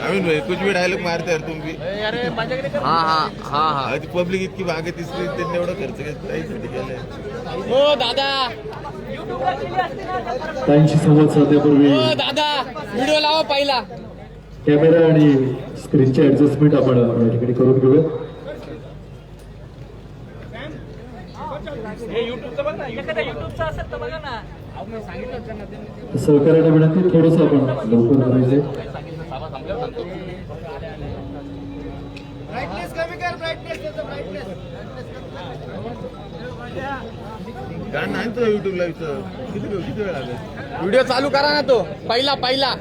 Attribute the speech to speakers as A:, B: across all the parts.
A: अमीन भाई कुछ भी डायलॉग मारते यार तुम भी.
B: हाँ हाँ हाँ हाँ.
A: पब्लिक इतकी मागे दिसली त्यांनी एवढं खर्च केलाय.
B: हो दादा,
C: ताईंशी संवाद साधण्यापूर्वी
B: हो दादा, व्हिडिओ लावा पहिला.
C: कॅमेरा आणि स्क्रीनची ऍडजस्टमेंट आपण या ठिकाणी करून घेऊया. सहकार्याने विनंती, थोडस आपण लवकर करायचंय.
A: गाणं नाही तो युट्यूबला किती वेळ लागेल.
B: व्हिडिओ चालू करा ना तो पहिला पहिला.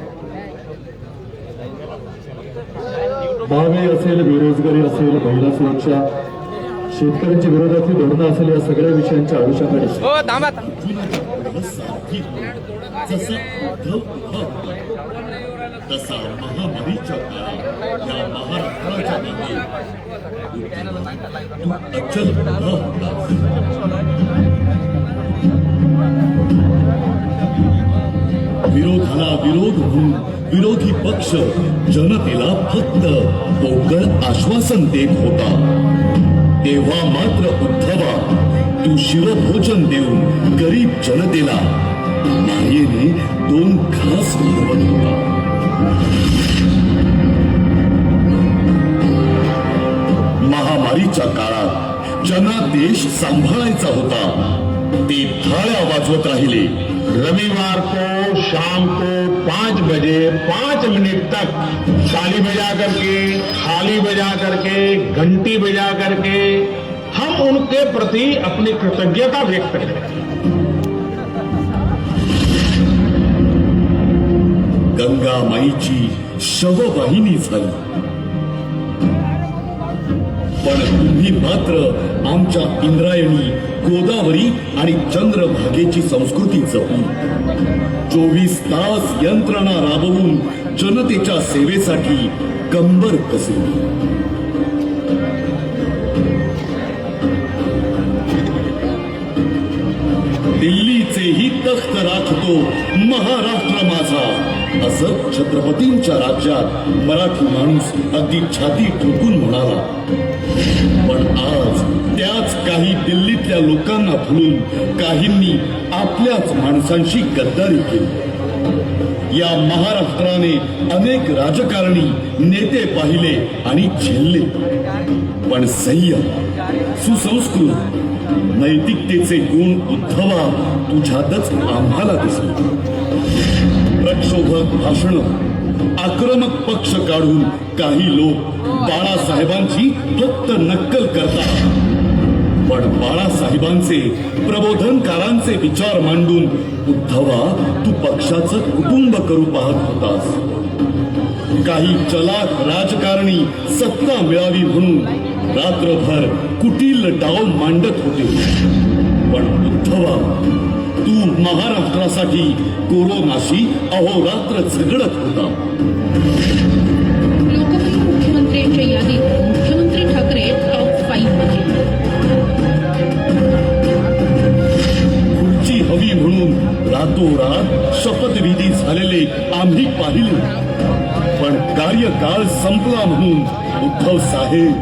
C: महागाई असेल, बेरोजगारी असेल, महिला सुरक्षा, शेतकऱ्यांच्या विरोधातली धोरणं असेल, या सगळ्या विषयांच्या आयुष्याकडे
B: हो थांबा.
D: तसा महामारीच्या काळात या महाराष्ट्राच्या मागे अचल उभा होतास. विरोधाला विरोध म्हणून विरोधी पक्ष जनतेला फक्त पोकळ आश्वासन देत होता. तेव्हा मात्र उद्धवा तू शिवभोजन देऊन गरीब जनतेला मायेने 2 घास मिळवत होता. महामारीच्या काळात जनादेश सांभाळायचा होता. ते थाळ्या वाजवत राहिले.
E: रविवार को शाम को 5 बजे 5 मिनट तक ताली बजा करके, थाली बजा करके, घंटी बजा करके हम उनके प्रति अपनी कृतज्ञता व्यक्त करें.
D: गंगा माईची शववाहिनी झाली. पण तुम्ही मात्र आमच्या इंद्रायणी, गोदावरी आणि चंद्रभागेची संस्कृती जपली. 24 तास यंत्रणा राबवून जनतेच्या सेवेसाठी कंबर कसली. दिल्लीचेही तख्त राखतो महाराष्ट्र माझा, असं छत्रपतींच्या राज्यात मराठी माणूस अगदी छाती ठोकून म्हणाला. पण आज त्याच काही दिल्लीतल्या लोकांना भुलून काहींनी आपल्याच माणसांशी गद्दारी केली. या महाराष्ट्राने अनेक राजकारणी, नेते पाहिले आणि झेलले. पण संयम, सुसंस्कृत, नैतिकतेचे गुण उद्धवा तुझ्यातच आम्हाला दिसले. प्रक्षोभक भाषण, आक्रमक पक्ष काढून काही लोक बाळासाहेबांची फक्त नक्कल करतात. पण बाळासाहेबांचे, प्रबोधनकारांचे विचार मांडून उद्धवा तू पक्षाचं कुटुंब करू पाहत होतास. काही चलाक राजकारणी सत्ता मिळावी म्हणून रात्रभर कुटील डाव मांडत होते. पण उद्धवा तू महाराष्ट्रासाठी कोरोनाशी अहोरात्र झगडत होता.
F: लोकप्रिय मुख्यमंत्र्यांच्या यादीत मुख्यमंत्री ठाकरे टॉप 5 मध्ये.
D: खुर्ची हवी म्हणून रातोरात शपथविधी झालेले आम्ही पाहिले. पण कार्यकाळ संपला म्हणून उद्धव साहेब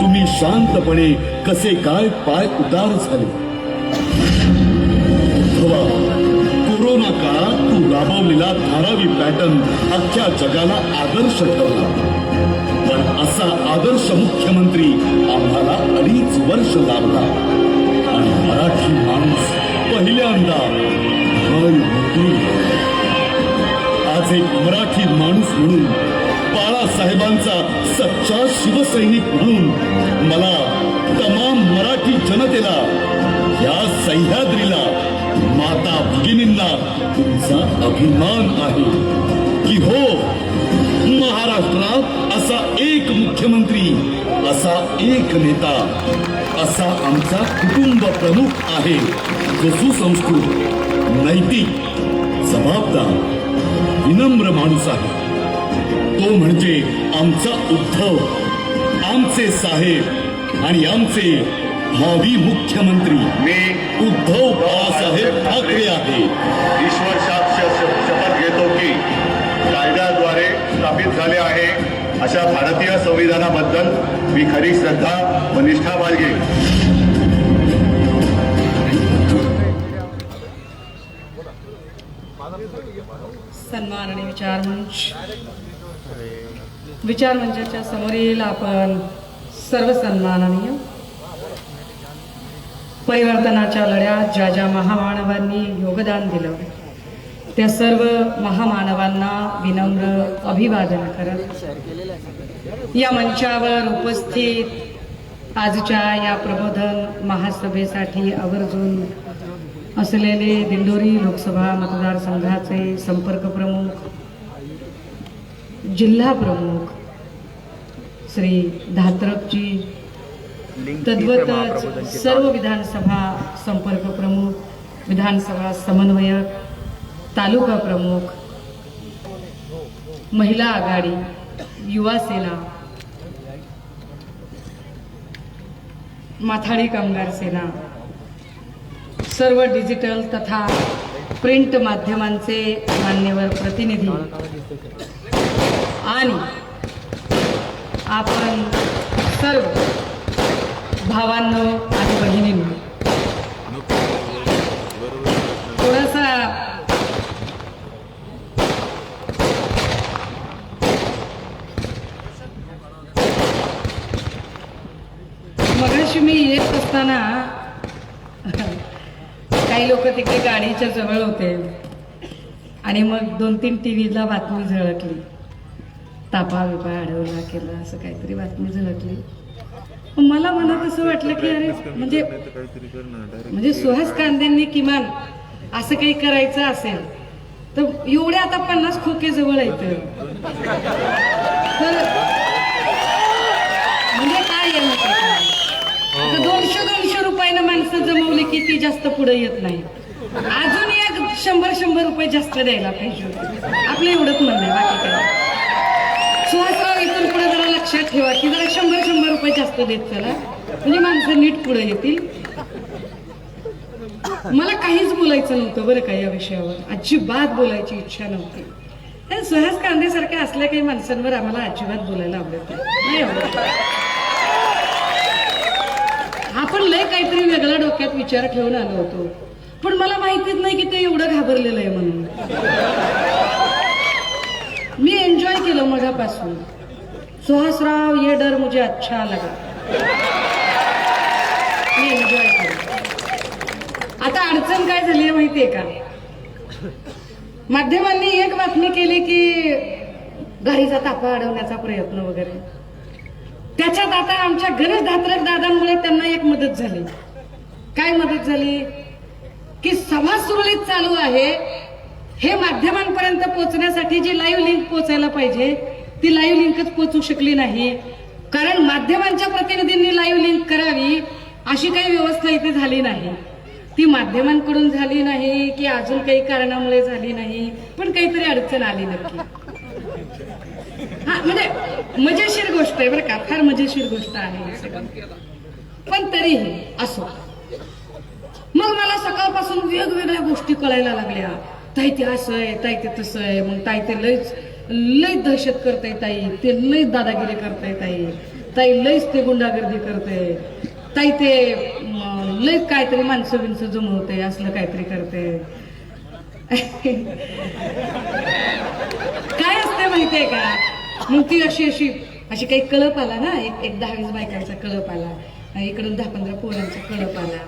D: तुम्ही शांतपणे कसे काय पाय उतार झाले. उद्धवा, कोरोना काळात तू राबवलेला धारावी पॅटर्न अख्ख्या जगाला आदर्श ठरला. पण असा आदर्श मुख्यमंत्री आम्हाला 2.5 वर्ष लाभला. आणि मराठी माणूस पहिल्यांदा आज एक मराठी माणूस म्हणून, बाळासाहेबांचा सच्चा शिवसैनिक म्हणून मला, तमाम मराठी जनतेला, या सह्याद्रीला, माता भगिनींना तुमचा अभिमान आहे की हो, महाराष्ट्रात असा एक मुख्यमंत्री, असा एक नेता, असा आमचा कुटुंब प्रमुख आहे जो सुसंस्कृत, नैतिक, जबाबदार, विनम्र माणूस आहे. तो म्हणजे आमचा उद्धव, आमचे साहेब आणि आमचे भावी मुख्यमंत्री
E: मी
D: उद्धव बाळासाहेब ठाकरे आहे.
E: ईश्वर साक्ष शपथ घेतो की कायदा
D: भारतीय संविधानाबद्दल मी खरी श्रद्धा व निष्ठा बाळगेन.
G: सन्मान आणि विचार मंचाच्या समोरील आपण सर्व सन्माननीय परिवर्तनाच्या लढ्यात ज्या ज्या महामानवांनी योगदान दिलं त्या सर्व महामानवांना विनम्र अभिवादन करत या मंचावर उपस्थित आजच्या या प्रबोधन महासभेसाठी आवर्जून असलेले दिंडोरी लोकसभा मतदारसंघाचे संपर्क प्रमुख, जिल्हा प्रमुख श्री धात्रकजी, तद्वतच सर्व विधानसभा संपर्क प्रमुख, विधानसभा समन्वयक, तालुका प्रमुख, महिला आघाडी, युवा सेना, माथाडी कामगार सेना, सर्व डिजिटल तथा प्रिंट माध्यमांचे मान्यवर प्रतिनिधी आणि आपण सर्व भावांनो आणि बहिणींनो, थोडासा मगाशी मी येत असताना काही लोक तिकडे गाडीच्या जवळ होते आणि मग 2-3 टीव्हीला बातमी झळकली, तापा बिपा अडवला केला असं काहीतरी बातमी झळकली. मला मनात असं वाटलं की अरे म्हणजे सुहास कांदेंनी किमान असं काही करायचं असेल तर एवढे आता 50 खोके जवळ आहेत तर म्हणजे काय आहे 200 रुपयानं माणसं जमवली की ती जास्त पुढे येत नाही. अजून एक 100 रुपये जास्त द्यायला पाहिजे आपलं एवढंच म्हणणं आहे, बाकी काय. सुहासराव इथून पुढे जरा लक्षात ठेवा की जरा 100 रुपये जास्त देत चला म्हणजे माणसं नीट पुढे येतील. मला काहीच बोलायचं नव्हतं बरं का, या विषयावर अजिबात बोलायची इच्छा नव्हती. आणि सुहास कांदे सारख्या असल्या काही माणसांवर आम्हाला अजिबात बोलायला आवडत नाही आवडत. आपण लय काहीतरी वेगळा डोक्यात विचार ठेवून आलो होतो, पण मला माहितीच नाही की ते एवढं घाबरलेलं आहे म्हणून. मी एन्जॉय केलं मगापासून. सुहासराव ये डर मुझे अच्छा लगा, मी एन्जॉय केलं. आता अडचण काय झाली आहे माहितीये का, माध्यमांनी एक बातमी केली की गाडीचा तापा अडवण्याचा प्रयत्न वगैरे. त्याच्यात आता आमच्या गणेश धात्रक दादांमुळे त्यांना एक मदत झाली. काय मदत झाली की सभा सुरळीत चालू आहे हे माध्यमांपर्यंत पोहोचण्यासाठी जी लाईव्ह लिंक पोहोचायला पाहिजे ती लाईव्ह लिंकच पोहोचू शकली नाही. कारण माध्यमांच्या प्रतिनिधींनी लाईव्ह लिंक करावी अशी काही व्यवस्था इथे झाली नाही. ती माध्यमांकडून झाली नाही की अजून काही कारणामुळे झाली नाही, पण काहीतरी अडचण आली नक्की. हा म्हणजे मजेशीर गोष्ट आहे बरं का, फार मजेशीर गोष्ट आहे. पण तरीही असो. मग मला सकाळपासून वेगवेगळ्या गोष्टी कळायला लागल्या. ताई ते असं आहे, ताई ते तसं आहे, मग ताई ते लयच दहशत करते, ताई ते लयच दादागिरी करते, ताई लयच ते गुंडागर्दी करते, ताई ते लयच काहीतरी माणसं बिनसं जमवते, असलं काहीतरी करते. काय असते माहितीये का, मग ती अशी काही कळप आला ना, एक 10-20 बायकांचा कळप आला, इकडून 10-15 पोरांचा कळप आला.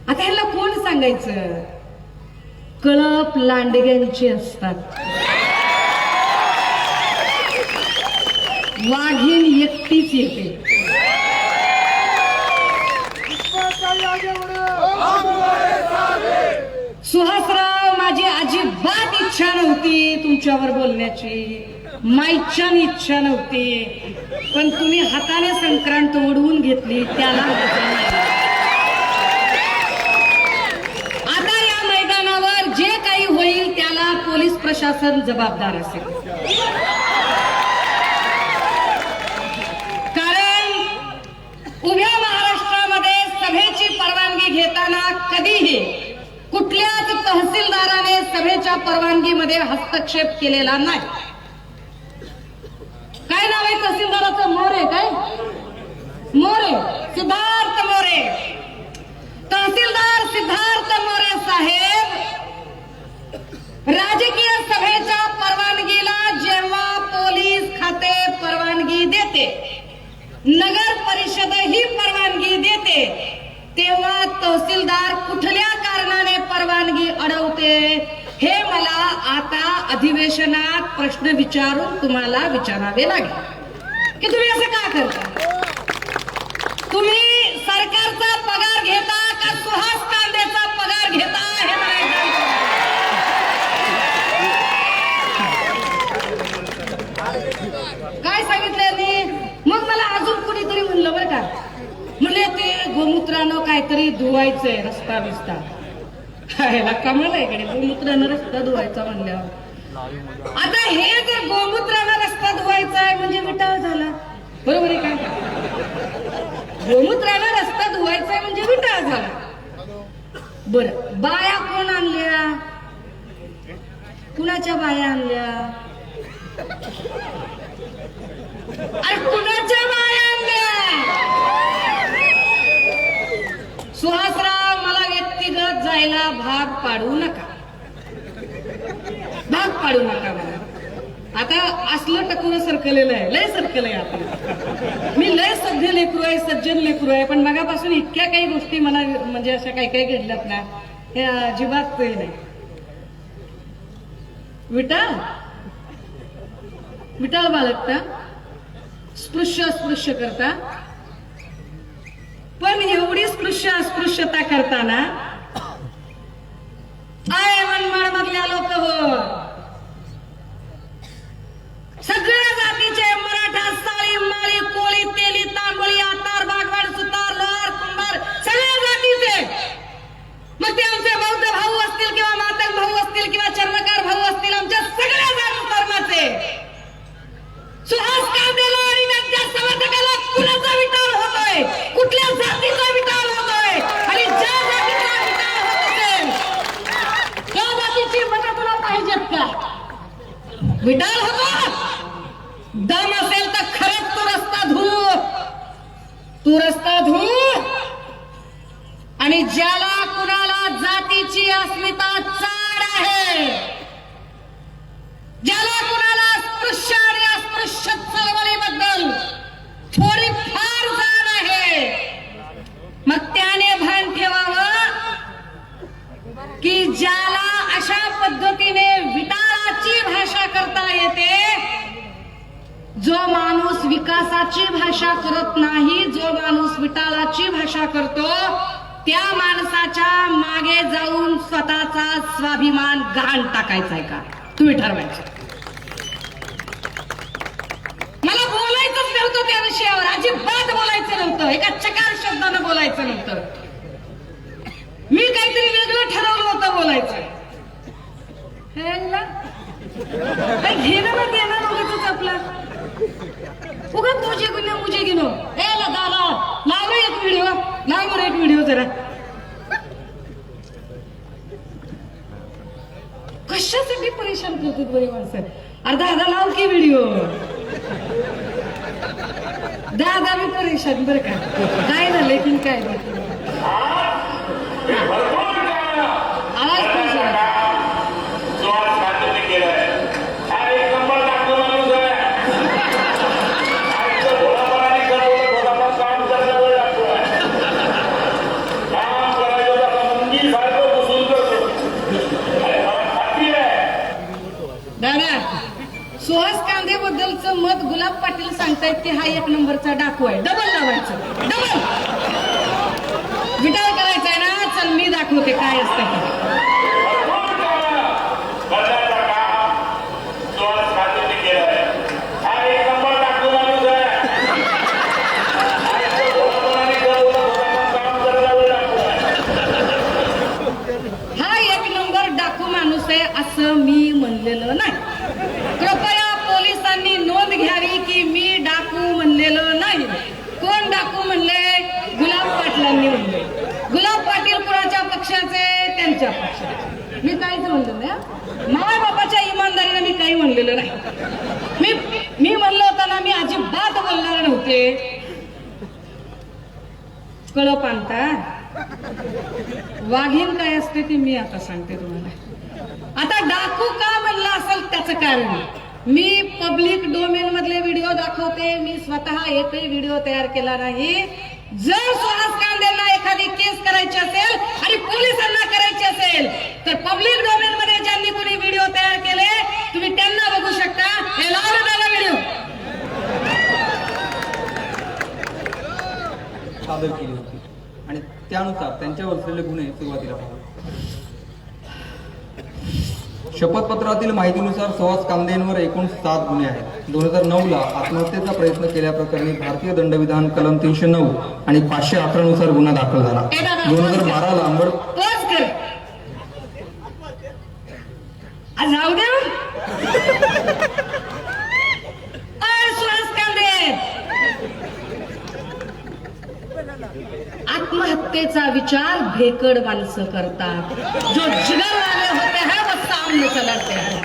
G: आता ह्याला कोण सांगायचं, कळप लांडग्यांचे असतात, वाघीण एकटीच येते. सुहासराव, माझी अजिबात इच्छा नव्हती तुमच्यावर बोलण्याची, माईच्यान इच्छा नव्हती, पण तुम्ही हाताने संक्रांत ओढवून घेतली त्याला. आता या मैदानावर जे काही होईल त्याला पोलीस प्रशासन जबाबदार असेल. कारण उभ्या महाराष्ट्रामध्ये सभेची परवानगी घेताना कधीही कुठल्याच तहसीलदाराने सभेच्या परवानगीमध्ये हस्तक्षेप केलेला नाही. काय नाव आहे तहसीलदाराचं? मोरे. काय मोरे? सिद्धार्थ मोरे. तहसीलदार सिद्धार्थ मोरे साहेब राजकीय सभेच्या परवानगीला जेव्हा पोलीस खाते परवानगी देते, नगर परिषद ही परवानगी देते, तेव्हा तहसीलदार कुठल्या कारणाने परवानगी अडवते हे मला आता अधिवेशनात प्रश्न विचारून तुम्हाला विचारावे लागेल की तुम्ही असं का करता? तुम्ही सरकारचा पगार घेता का सुहास कांदेचा पगार घेता हे मला एकदा विचारा. काय सांगितलंय? मग मला अजून कुणीतरी म्हणलं बरं का, म्हणजे ते गोमूत्रानं काहीतरी धुवायचंय रस्ता बिस्ता. ह्याला कमाल आहे कडे, गोमूत्रानं रस्ता धुवायचा म्हणल्यावर. आता हे जर गोमूत्रानं रस्ता धुवायचा आहे म्हणजे विटाळ झाला, बरोबर आहे काय? गोमूत्रानं रस्ता धुवायचा आहे म्हणजे विटाळ झाला. बरं, बाया कोण आणल्या? कुणाच्या बाया आणल्या? अरे कुणाच्या बाया आणल्या? सुहासराव, मला व्यक्तिगत जायला भाग पाडू नका, भाग पाडू नका मला. आता असलं टकुरं सरकलेलं आहे, लय सरकलंय आपण. मी लय सभ्य लेकरू आहे, सज्जन लेकरू आहे, पण मगापासून इतक्या काही गोष्टी मला म्हणजे अशा काही काही घडल्यात ना, हे अजिबात नाही. विटाळ विटाळ बाळगता, स्पृश्य अस्पृश्य करता, पण एवढी स्पृश्य अस्पृश्यता करताना आय मनमाड मधल्या लोक हो, सगळ्या जातीचे, मराठा, साळी, माळी, कोळी, तेली, तांबोळी, आतार, बागवाड, सुतार, लोहार, कुंभार, सगळ्या जातीचे. मग ते आमचे बौद्ध भाऊ असतील किंवा मातंग भाऊ असतील किंवा चर्मकार भाऊ असतील, आमच्या सगळ्या जाती धर्माचे. सुहास कांदेला आणि त्यांच्या समर्थकाला कुणाचा विटाळ होतोय? कुठल्या जातीचा विटाळ होतोय? आणि ज्या जातीचा विटाळ होत असेल त्या जातीची मतं तुला पाहिजेत का? विटाळ होतो, दम असेल तर खरंच तू रस्ता धू. आणि ज्याला कुणाला जातीची अस्मिता चाड आहे, ज्याला कुणाला स्पृश्य आणि अस्पृश्य चळवळीबद्दल थोडी फार जाण आहे, मग त्याने भान ठेवावं की ज्याला अशा पद्धतीने विटाळाची भाषा करता येते, जो माणूस विकासाची भाषा करत नाही, जो माणूस विटाळाची भाषा करतो, त्या माणसाच्या मागे जाऊन स्वतःचा स्वाभिमान गहाण टाकायचा आहे का? तुम्ही ठरवायचं. मला बोलायचंच नव्हतं त्या विषयावर, अजिबात बोलायचं नव्हतं, एका चकार शब्दानं बोलायचं नव्हतं. मी काहीतरी वेगळं ठरवलं होतं बोलायचं. घेणं ना देणं नव्हतंच आपला. उगा मुझे गिनो ए दादा लाव रे एक व्हिडिओ, लाव रे एक व्हिडिओ जरा. कशासाठी परेशान करतात बरी माणसं? अरे दादा लाव की व्हिडिओ. दादा मी परेशान बरं का. काय झालं लेकिन काय सुहास कांदे बद्दलचं मत गुलाब पाटील सांगतायत की हा एक नंबरचा डाकू आहे. डबल लावायचं, डबल विटाळ करायचंय ना. चल मी दाखवते काय असतं. हा एक नंबर डाकू माणूस आहे असं मी म्हणलेलं नाही. कृपया पोलिसांनी नोंद घ्यावी की मी डाकू म्हणलेलं नाही. कोण डाकू म्हणले? गुलाब पाटलांनी म्हणले. गुलाब पाटील कुणाच्या पक्षाचे? त्यांच्या कळप आणता. वाघीण काय असते ती मी आता सांगते तुम्हाला. आता डाकू का म्हणलं असेल त्याचं कारण मी पब्लिक डोमेन मधले व्हिडिओ दाखवते. मी स्वतः एकही व्हिडिओ तयार केला नाही. जर सुहास कांदेला एखादी केस करायची असेल आणि पोलिसांना करायची असेल तर पब्लिक डोमेन मध्ये ज्यांनी कोणी व्हिडिओ तयार केले तुम्ही त्यांना बघू शकता. हे लावलं त्याला व्हिडिओ
H: सादर केली होती आणि त्यानुसार त्यांच्यावर असलेले गुन्हे सुरुवातीला पाहू. शपथपत्रातील माहितीनुसार सुहास कांदेंवर एकूण 7 गुन्हे आहेत. 2009 ला आत्महत्येचा प्रयत्न केल्याप्रकरणी भारतीय दंडविधान कलम 309 आणि 511 नुसार गुन्हा दाखल झाला. 2012 ला अंबड
G: पोच कर आज जाऊ द्या. सुहास कांदे आत्महत्येचा विचार भेकड माणसं करतात. जो जिगर वाले होते हैं वो सामने चलते हैं.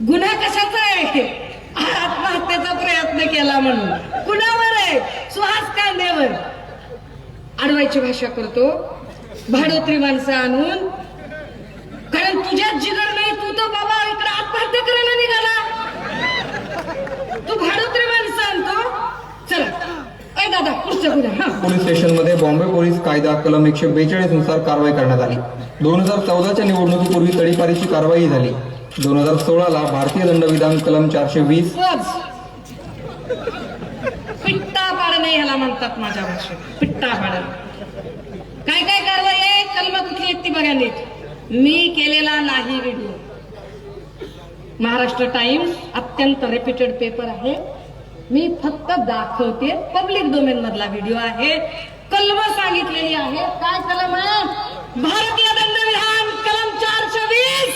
G: गुन्हा कशाचा आहे? आत्महत्येचा प्रयत्न केला म्हणून. कुणावर आहे? सुहास कांदेवर. अडवायची भाषा करतो, भाडोत्री माणसं आणून. कारण तुझ्यात जिगर नाही, तू तर बाबा इकडे आत्महत्या करायला निघाला. तू भाडोत्री माणसं आणतो. चला दादा पुढचा गुन्हा.
H: पोलीस स्टेशनमध्ये बॉम्बे पोलीस कायदा कलम 142 नुसार कारवाई करण्यात आली. 2014च्या निवडणुकीपूर्वी तडीपारीची कारवाई झाली. 2016 ला भारतीय दंडविधान कलम 420
G: पिट्टा पाडणे ह्याला म्हणतात माझ्या भाषेत. पिट्टा पाडणे. काय काय कारवाई आहे? कलम कुठली आहेत ती बघा नीट. मी केलेला नाही व्हिडिओ. महाराष्ट्र टाइम्स अत्यंत रेप्युटेड पेपर आहे. मी फक्त दाखवते. पब्लिक डोमेन मधला व्हिडिओ आहे. कलम सांगितलेली आहे. काय कलम आहे? भारतीय दंडविधान कलम 420.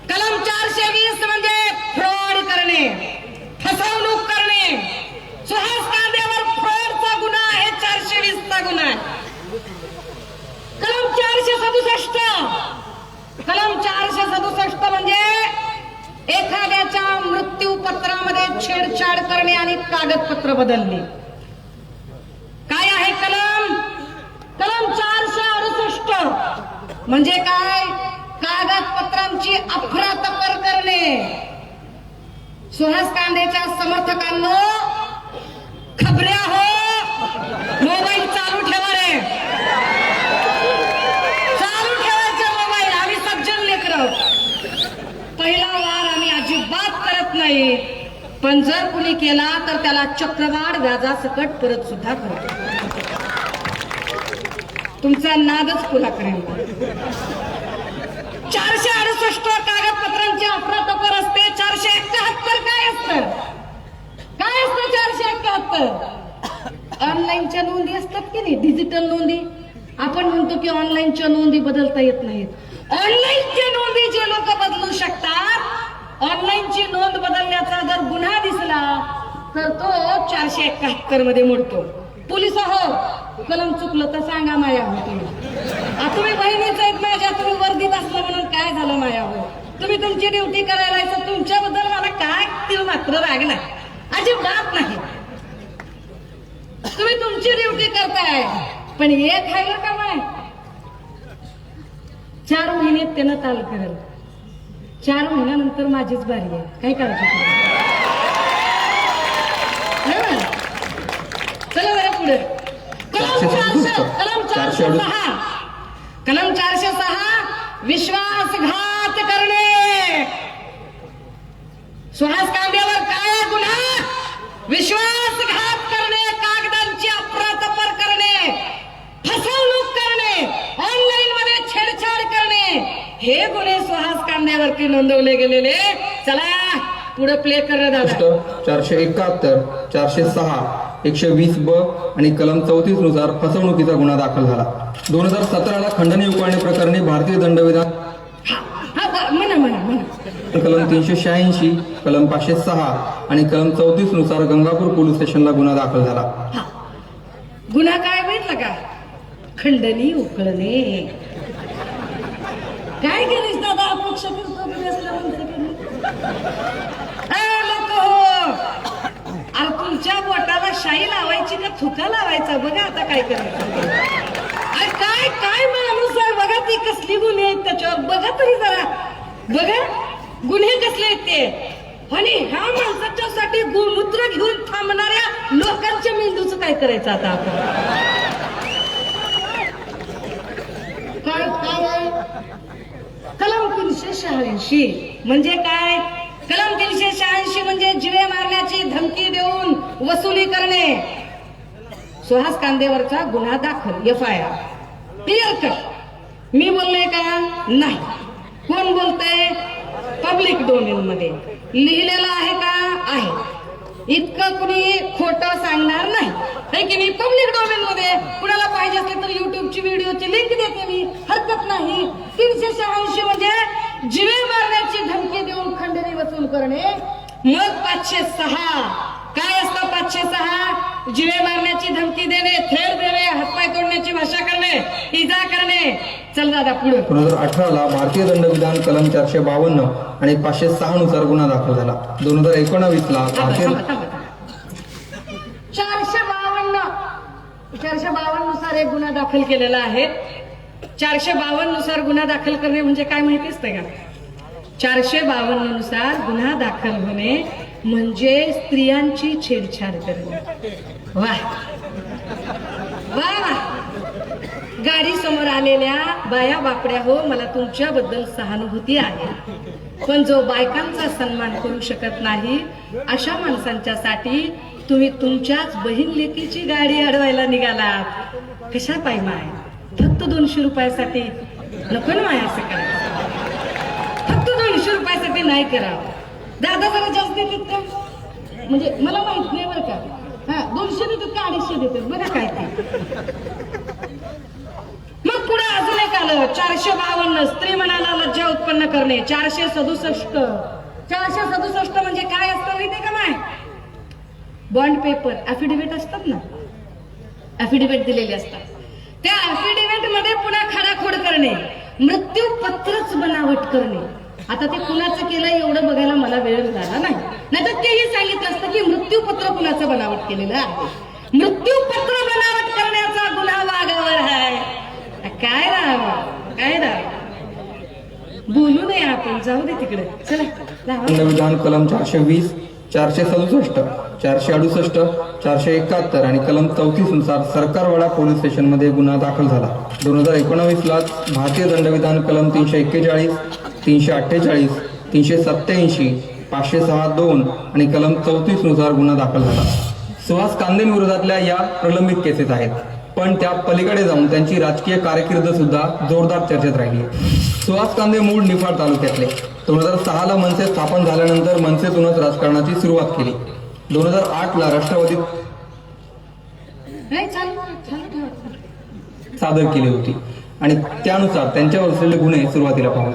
G: कलम 420 म्हणजे फ्रॉड करणे, फसवणूक करणे. सुहास कांदेवर फ्रॉडचा गुन्हा आहे. 420 चा गुन्हा आहे. कलम 467. कलम 467 म्हणजे एखाद्याच्या मृत्यू पत्रामध्ये छेडछाड करणे आणि कागदपत्र बदलणे. काय आहे कलम? कलम 468 म्हणजे काय? कागदपत्रांची अफरातफर करणे. सुहास कांदेच्या समर्थकांनो खबऱ्या हो, मोबाईल चालू ठेवा रे. चालू ठेवायचे मोबाईल. आम्ही सज्जन लेकरं. पहिला वार आम्ही अजिबात करत नाही, पण जर कुणी केला तर त्याला चक्रवाढ व्याजासकट परत सुद्धा करतो. तुमचा नादच खुला करेल. 468 कागदपत्रांची अफरातफर असते. 471 काय असतं? काय असतं 471? ऑनलाईनच्या नोंदी असतात की नाही, डिजिटल नोंदी. आपण म्हणतो की ऑनलाईनच्या नोंदी बदलता येत नाहीत. ऑनलाईनच्या नोंदी जे लोक बदलू शकतात, ऑनलाईनची नोंद बदलण्याचा जर गुन्हा दिसला तर तो 471 मध्ये मोडतो. पोलीस हो, कलम चुकलं तर सांगा माया हो. तुम्ही बहिणीच आहेत माझ्या, तुम्ही वर्दीत असलं म्हणून काय झालं माया हो. तुम्ही तुमची ड्युटी करायला यायचं. तुमच्याबद्दल मला काय तील मात्र रागला अजिबात नाही. तुम्ही तुमची ड्युटी करताय, पण एक आहे का नाही, 4 महिन्यात त्यानं ताल करेल. 4 महिन्यानंतर माझीच बारी आहे. काय करायचं? चला बरं पुढे. कलम 406 विश्वासघात करणे. सुहास कांदेवर काय गुन्हा? विश्वासघात करणे, कागदांची अफरातफर करणे, फसवणूक करणे, ऑनलाईन मध्ये छेडछाड करणे, हे गुन्हे सुहास कांदेवरती नोंदवले गेलेले. चला पुढे प्ले कर दादा.
H: 471, 406, 120 ब आणि कलम 34 नुसार फसवणुकीचा गुन्हा दाखल झाला. 2017 ला खंडणी उकळणे प्रकरणी भारतीय दंडविधान कलम 386, कलम 506 आणि कलम 34 नुसार गंगापूर पोलीस स्टेशनला गुन्हा दाखल झाला.
G: गुन्हा काय माहितलं का? खंडणी उकळणे. काय केलीस दादा? अपक्ष लोक हो, तुमच्या बोटाला शाई लावायची थुका लावायचा. बघा आता काय करायचं. अरे काय काय माणूस आहे बघा. ती कसली गुन्हे आहेत त्याच्यावर बघा तरी जरा. बघा गुन्हे कसले आहेत ते. आणि ह्या माणसाच्या साठी गोमूत्र घेऊन थांबणाऱ्या लोकांच्या मेंदूचं काय करायचं आता आपण. काय काय कलम 386 म्हणजे काय. कलम 386 म्हणजे जिवे मारण्याची धमकी देऊन वसुली करणे. सुहास कांदेवरचा गुन्हा दाखल FIR क्लिअर कट. मी बोलले का नाही. कोण बोलतंय. पब्लिक डोमेन मध्ये लिहिलेलं आहे का आहे. इतकं कुणी खोटं सांगणार नाही है की नाही. पब्लिक डोमेन मध्ये कुणाला पाहिजे असले तर युट्यूबची व्हिडिओची लिंक देते मी. हरकत नाही. 386 म्हणजे जिवे मारण्याची धमकी देऊन खंडणी वसूल करणे. मग 506 काय असतं. 506 जिवे मारण्याची धमकी देणे, थेट देणे, हातपाय तोडण्याची भाषा करणे, इजा करणे. चल दादा पुढे.
H: 2018ला भारतीय दंडविधान कलम 452 आणि 506 नुसार गुन्हा दाखल झाला. 2019ला भारतीय
G: 452 नुसार एक गुन्हा दाखल केलेला आहे. 452 नुसार गुन्हा दाखल करणे म्हणजे काय माहिती असतं का. 452 नुसार गुन्हा दाखल होणे म्हणजे स्त्रियांची छेडछाड करणे. वा वा. गाडी समोर आलेल्या बाया बापड्या हो, मला तुमच्याबद्दल सहानुभूती आहे. पण जो बायकांचा सन्मान करू शकत नाही अशा माणसांच्यासाठी तुम्ही तुमच्याच बहीण लेकीची गाडी अडवायला निघालात. कशा पाय माय. फक्त 200 रुपयासाठी नको ना माय असं करायचं. फक्त 200 रुपयासाठी नाही करावं. दादा जरा जास्त देतात का म्हणजे मला माहित नाही बरं का. हा 200 देतात का 250 देतात बघा काय ते. मग पुढे अजून एक आलं 452 स्त्री मनाला लज्जा उत्पन्न करणे. 467 म्हणजे काय असतं माहितीये का माय. बॉन्ड पेपर ऍफिडेव्हिट असतात ना. ऍफिडेव्हिट दिलेली असतात. त्या ऍफिडेव्हिट मध्ये पुन्हा खडाखोड करणे. मृत्यू पत्रच बनावट करणे. आता ते कुणाचं केलं एवढं बघायला मला वेळ झाला नाही. नाहीतर तेही सांगितलं असतं की मृत्यूपत्र कुणाचं बनावट केलेलं आहे. मृत्यूपत्र बनावट करण्याचा गुन्हा वाघावर आहे. काय बोलू नये आपण. जाऊ दे तिकडे. चला.
H: दंडविधान कलम 420, 467, 468, 471 आणि कलम 34 नुसार सरकारवाडा पोलीस स्टेशनमध्ये गुन्हा दाखल झाला. 2019ला भारतीय दंडविधान कलम 341, 348, 387, 506(2) आणि कलम 34 नुसार गुन्हा दाखल झाला. सुहास कांदेंविरोधातल्या या प्रलंबित केसेस आहेत. पण त्या पलीकडे जाऊन त्यांची राजकीय कारकीर्द सुद्धा जोरदार चर्चेत राहिली. सुहास कांदे मूळ निफाड तालुक्यातले. 2006ला मनसे स्थापन झाल्यानंतर मनसेतूनच राजकारणाची सुरुवात केली. 2008ला राष्ट्रवादीत सादर केली होती आणि त्यानुसार त्यांच्यावर असलेले गुन्हे सुरुवातीला पाहू.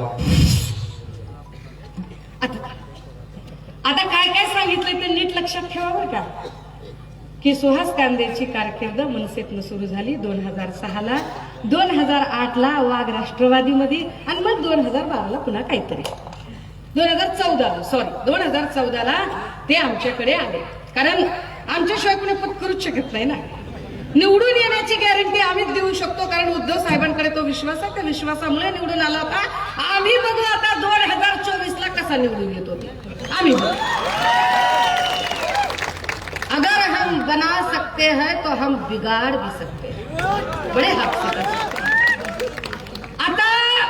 G: आता काय काय सांगितलं ते नीट लक्षात ठेवा बरं का. की सुहास कांदेची कारकीर्द मनसेतनं सुरू झाली 2006ला. 2008ला वाघ राष्ट्रवादीमध्ये आणि मग 2012ला पुन्हा काहीतरी 2014ला ते आमच्याकडे आले. कारण आमच्याशिवाय कुणी पद करूच शकत नाही ना. निवडून येण्याची गॅरंटी आम्हीच देऊ शकतो कारण उद्धव साहेबांकडे तो विश्वास आहे. त्या विश्वासामुळे निवडून आला होता. आम्ही बघू आता 2024ला कसा निवडून येतो ते आम्ही बघू. अगर हम बना सकते हैं तो हम बिगाड़ भी सकते हैं. बड़े हाथ से कर सकते हैं. आता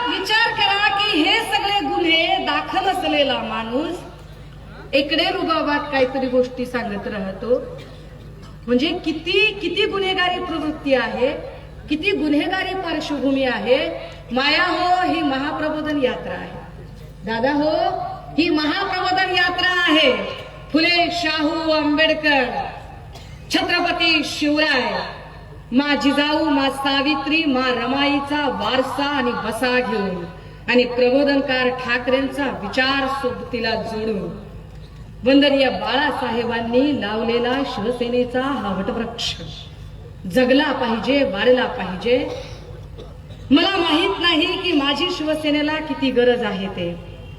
G: विचार करा की हे सगळे गुन्हे दाखल असलेला माणूस इकडे रुबाबात काहीतरी गोष्टी सांगत राहतो. म्हणजे किती गुन्हेगारी प्रवृत्ती आहे. किती गुन्हेगारी पार्श्वभूमी आहे. माया हो ही महाप्रबोधन यात्रा आहे. दादा हो ही महाप्रबोधन यात्रा आहे. फुले शाहू आंबेडकर छत्रपती शिवराय मा जिजाऊ मा सावित्री मा रमाईचा वारसा आणि बसा घेऊन आणि प्रबोधनकार ठाकरेंचा विचार सोबतीला जोडून वंदनीय बाळासाहेबांनी लावलेला शिवसेनेचा हा वटवृक्ष जगला पाहिजे, वाढला पाहिजे. मला माहित नाही की माझी शिवसेनेला किती गरज आहे ते,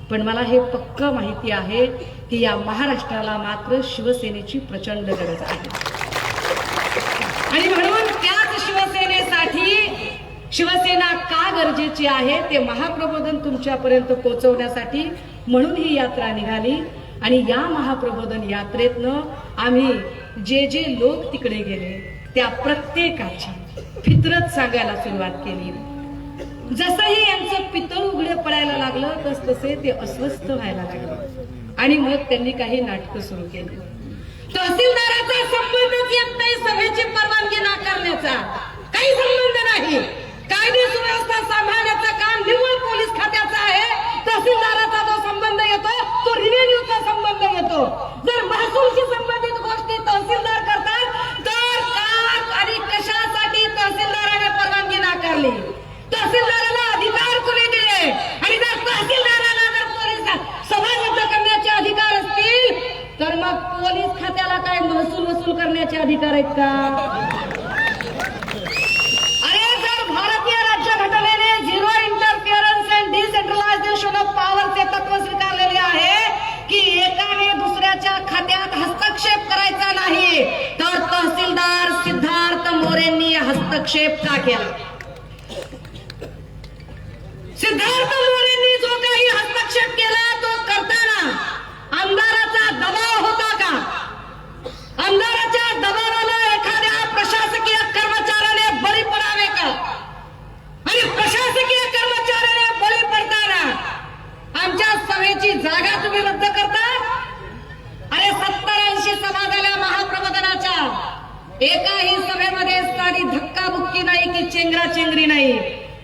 G: पण मला हे पक्क माहिती आहे की या महाराष्ट्राला मात्र शिवसेनेची प्रचंड गरज आहे. आणि म्हणून त्याच शिवसेनेसाठी शिवसेना का गरजेची आहे ते महाप्रबोधन तुमच्यापर्यंत पोहोचवण्यासाठी म्हणून ही यात्रा निघाली. आणि या महाप्रबोधन यात्रेतनं आम्ही जे जे लोक तिकडे गेले त्या प्रत्येकाची फितरत सांगायला सुरुवात केली. जसंही यांचं पितळ उघडे पडायला लागलं तस तसे ते अस्वस्थ व्हायला लागले आणि मग त्यांनी काही नाटकं सुरू केली. तहसीलदाराचा संबंधच येत नाही सभेची परवानगी नाकारण्याचा, काही संबंध नाही. कायदे सुव्यवस्था सांभाळण्याचं काम निव्वळ पोलीस खात्याचं आहे. तहसीलदाराचा जो संबंध येतो तो रिव्हेन्यूचा संबंध येतो. जर महसूलशी संबंधित गोष्टी तहसीलदार करतात तर का आणि कशासाठी तहसीलदाराने परवानगी नाकारली? तहसीलदाराला अधिकार कोणी दिले? आणि जर तहसीलदाराला जर पोलीस सभा रद्द करण्याचे अधिकार असतील तर मग पोलीस खात्याला काय महसूल वसूल करण्याचे अधिकार आहेत का? अरे जर भारतीय राज्यघटनेने zero interference and decentralisation of पॉवरचे तत्व स्वीकारलेले आहे की एकाने दुसऱ्याच्या खात्यात हस्तक्षेप करायचा नाही, तर तहसीलदार सिद्धार्थ मोरेंनी हस्तक्षेप का केला? सिद्धार्थ मोरेंनी जो काही हस्तक्षेप केला तो करताना आमदाराचा दबाव होता का? आमदाराच्या दबावाला एखाद्या प्रशासकीय कर्मचाऱ्याने बळी पडावे का? आणि प्रशासकीय कर्मचाऱ्याने बळी पडताना आमच्या सभेची जागा तुम्ही रद्द करता? अरे 70-80 सभा झाल्या महाप्रबोधनाच्या, एकाही सभेमध्ये सारी धक्काबुक्की नाही की चेंगराचेंगरी नाही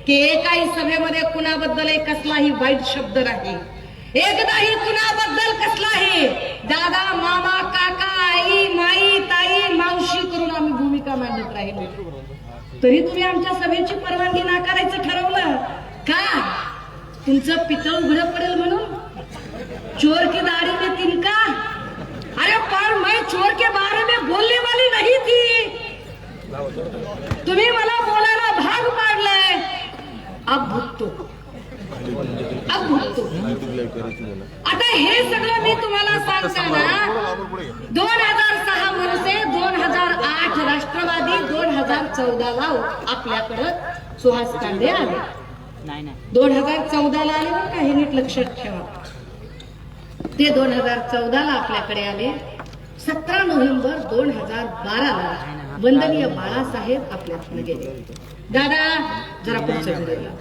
G: की एकाही सभेमध्ये कुणाबद्दल कसलाही वाईट शब्द नाही, एकदाही कुणाबद्दल कसलाही दादा मामा काका आई माई ताई मावशी करून आम्ही भूमिका मांडत राहिलो. तरी तुम्ही आमच्या सभेची परवानगी नाकारायचं ठरवलं का? तुमचं पितळ उघडं पडेल म्हणून? चोर की दाढी में तिनका? अरे पण मैं चोर के बारे में बोलने वाली नहीं थी. तुम्ही मला बोलायला भाग पाडलाय. अब भुगतो. आता हे सगळं मी तुम्हाला सांगताना 2006 मनसे, 2008 राष्ट्रवादी, 2014ला आपल्याकडं सुहास कांदे आले. 2014ला आले बरं का, हे नीट लक्षात ठेवा. ते 2014ला आपल्याकडे आले. 17 नोव्हेंबर 2012ला वंदनीय बाळासाहेब आपल्याकडे गेले. दादा जरा पुढचं घडूया.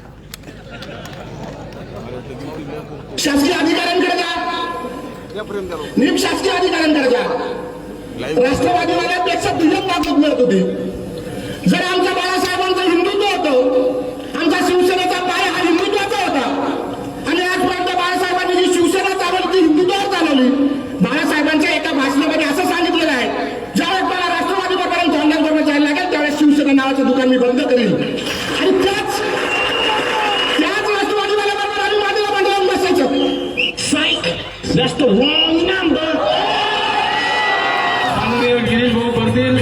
E: शासकीय अधिकाऱ्यांकडे जा, निम शासकीय अधिकाऱ्यांकडे जा. राष्ट्रवादीवाल्यापेक्षा दुय्यम वागणूक मिळत होती. जर आमच्या बाळासाहेबांचं हिंदुत्व होतं, आमच्या शिवसेनेचा पाय हा हिंदुत्वाचा होता आणि आजपर्यंत बाळासाहेबांनी जी शिवसेना चालवली ती हिंदुत्वावर चालवली. बाळासाहेबांच्या एका भाषणामध्ये असं सांगितलेलं आहे, ज्यावेळेस मला राष्ट्रवादीपर्यंत ऑनलाईन करून जायला लागेल त्यावेळेस शिवसेना नावाचं दुकान मी बंद करेल. आणि त्याच राष्ट्रवादीवाल्याबरोबर आम्ही मांडीला मांडून बसायचं. That's the wrong number.
I: Girish भाऊ करतील.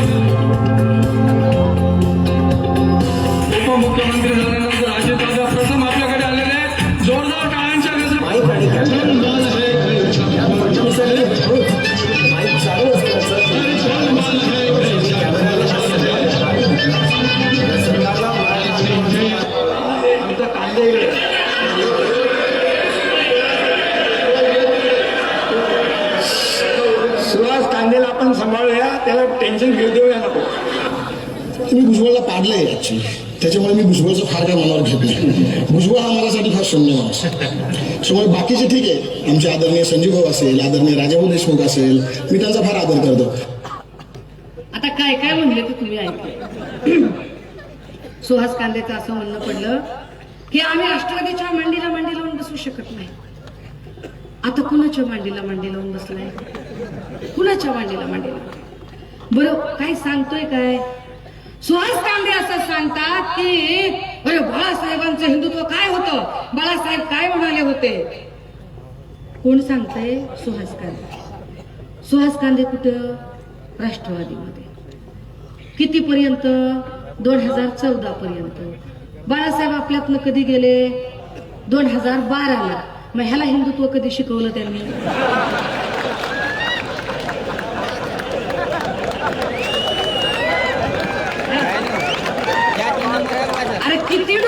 I: उपमुख्यमंत्री झाल्यानंतर अजितदादा प्रथम आपल्याकडे आलेले आहेत. जोरदार टाळ्यांच्या
E: सुहास कांदेला आपण सांभाळूया, त्याला टेन्शन घेऊ देऊया नको.
J: मी भुजबळला पाडलंय ऍक्च्युली, त्याच्यामुळे मी भुजबळचं फार काय मनावर घेत नाही. भुजबळ हा माझ्यासाठी फार शून्य माणूस. त्यामुळे बाकीचे ठीक आहे, आमचे आदरणीय संजीव भाऊ असेल, आदरणीय राजाभाऊ देशमुख असेल, मी त्यांचा फार आदर करतो.
G: आता काय काय म्हणले ते तुम्ही ऐकले. सुहास कांदेचं असं म्हणणं पडलं की आम्ही राष्ट्रवादीच्या मांडीला मांडी लावून बसू शकत नाही. आता कुणाच्या मांडीला मांडी लावून बसलाय? कुणाच्या मांडीला मांडीला? बरं काय सांगतोय काय? सुहास कांदे असं सांगतात की अरे बाळासाहेबांचं हिंदुत्व काय होतं, बाळासाहेब काय म्हणाले होते. कोण सांगताय? सुहास कांदे. सुहास कांदे कुठं? राष्ट्रवादीमध्ये. कितीपर्यंत? 2014 पर्यंत. बाळासाहेब आपल्यातनं कधी गेले? 2012ला. मग ह्याला हिंदुत्व कधी शिकवलं त्यांनी?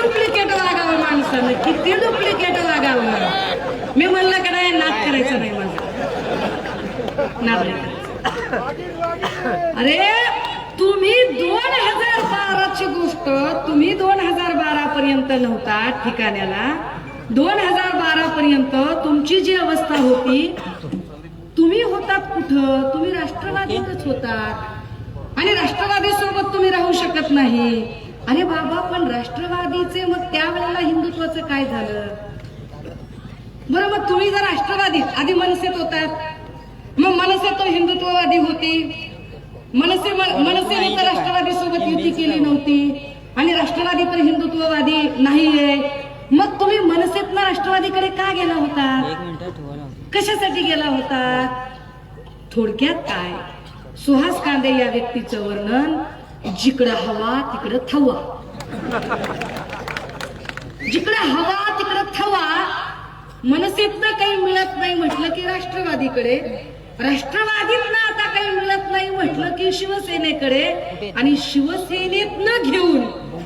G: डुप्लिकेट वागावं माणसानं, किती डुप्लिकेट वागावं. मी म्हणलं का नाही, नाद करायचं नाही माझा, नाद नाही करायचं. अरे तुम्ही 2012ची गोष्ट, तुम्ही 2012 पर्यंत नव्हता ठिकाण्याला. 2012 पर्यंत तुमची जी अवस्था होती, तुम्ही होतात कुठं? तुम्ही राष्ट्रवादीतच होतात आणि राष्ट्रवादी सोबत तुम्ही राहू शकत नाही. अरे बाबा, पण राष्ट्रवादीचे मग त्यावेळेला हिंदुत्वाचं काय झालं? बरं, मग तुम्ही जर राष्ट्रवादीत आधी मनसेत होतात, मग मनसे तो हिंदुत्ववादी होती, मनसेने तर राष्ट्रवादी सोबत युती केली नव्हती आणि राष्ट्रवादी तर हिंदुत्ववादी नाहीये. मग तुम्ही मनसेतनं राष्ट्रवादीकडे का गेला होता? कशासाठी गेला होता? थोडक्यात काय, सुहास कांदे या व्यक्तीचं वर्णन, जिकडं हवा तिकडं थवा, जिकडं हवा तिकडं थवा. मनसेतनं काही मिळत नाही म्हटलं की राष्ट्रवादीकडे, राष्ट्रवादीतनं आता काही मिळत नाही म्हटलं की शिवसेनेकडे, आणि शिवसेनेतनं घेऊन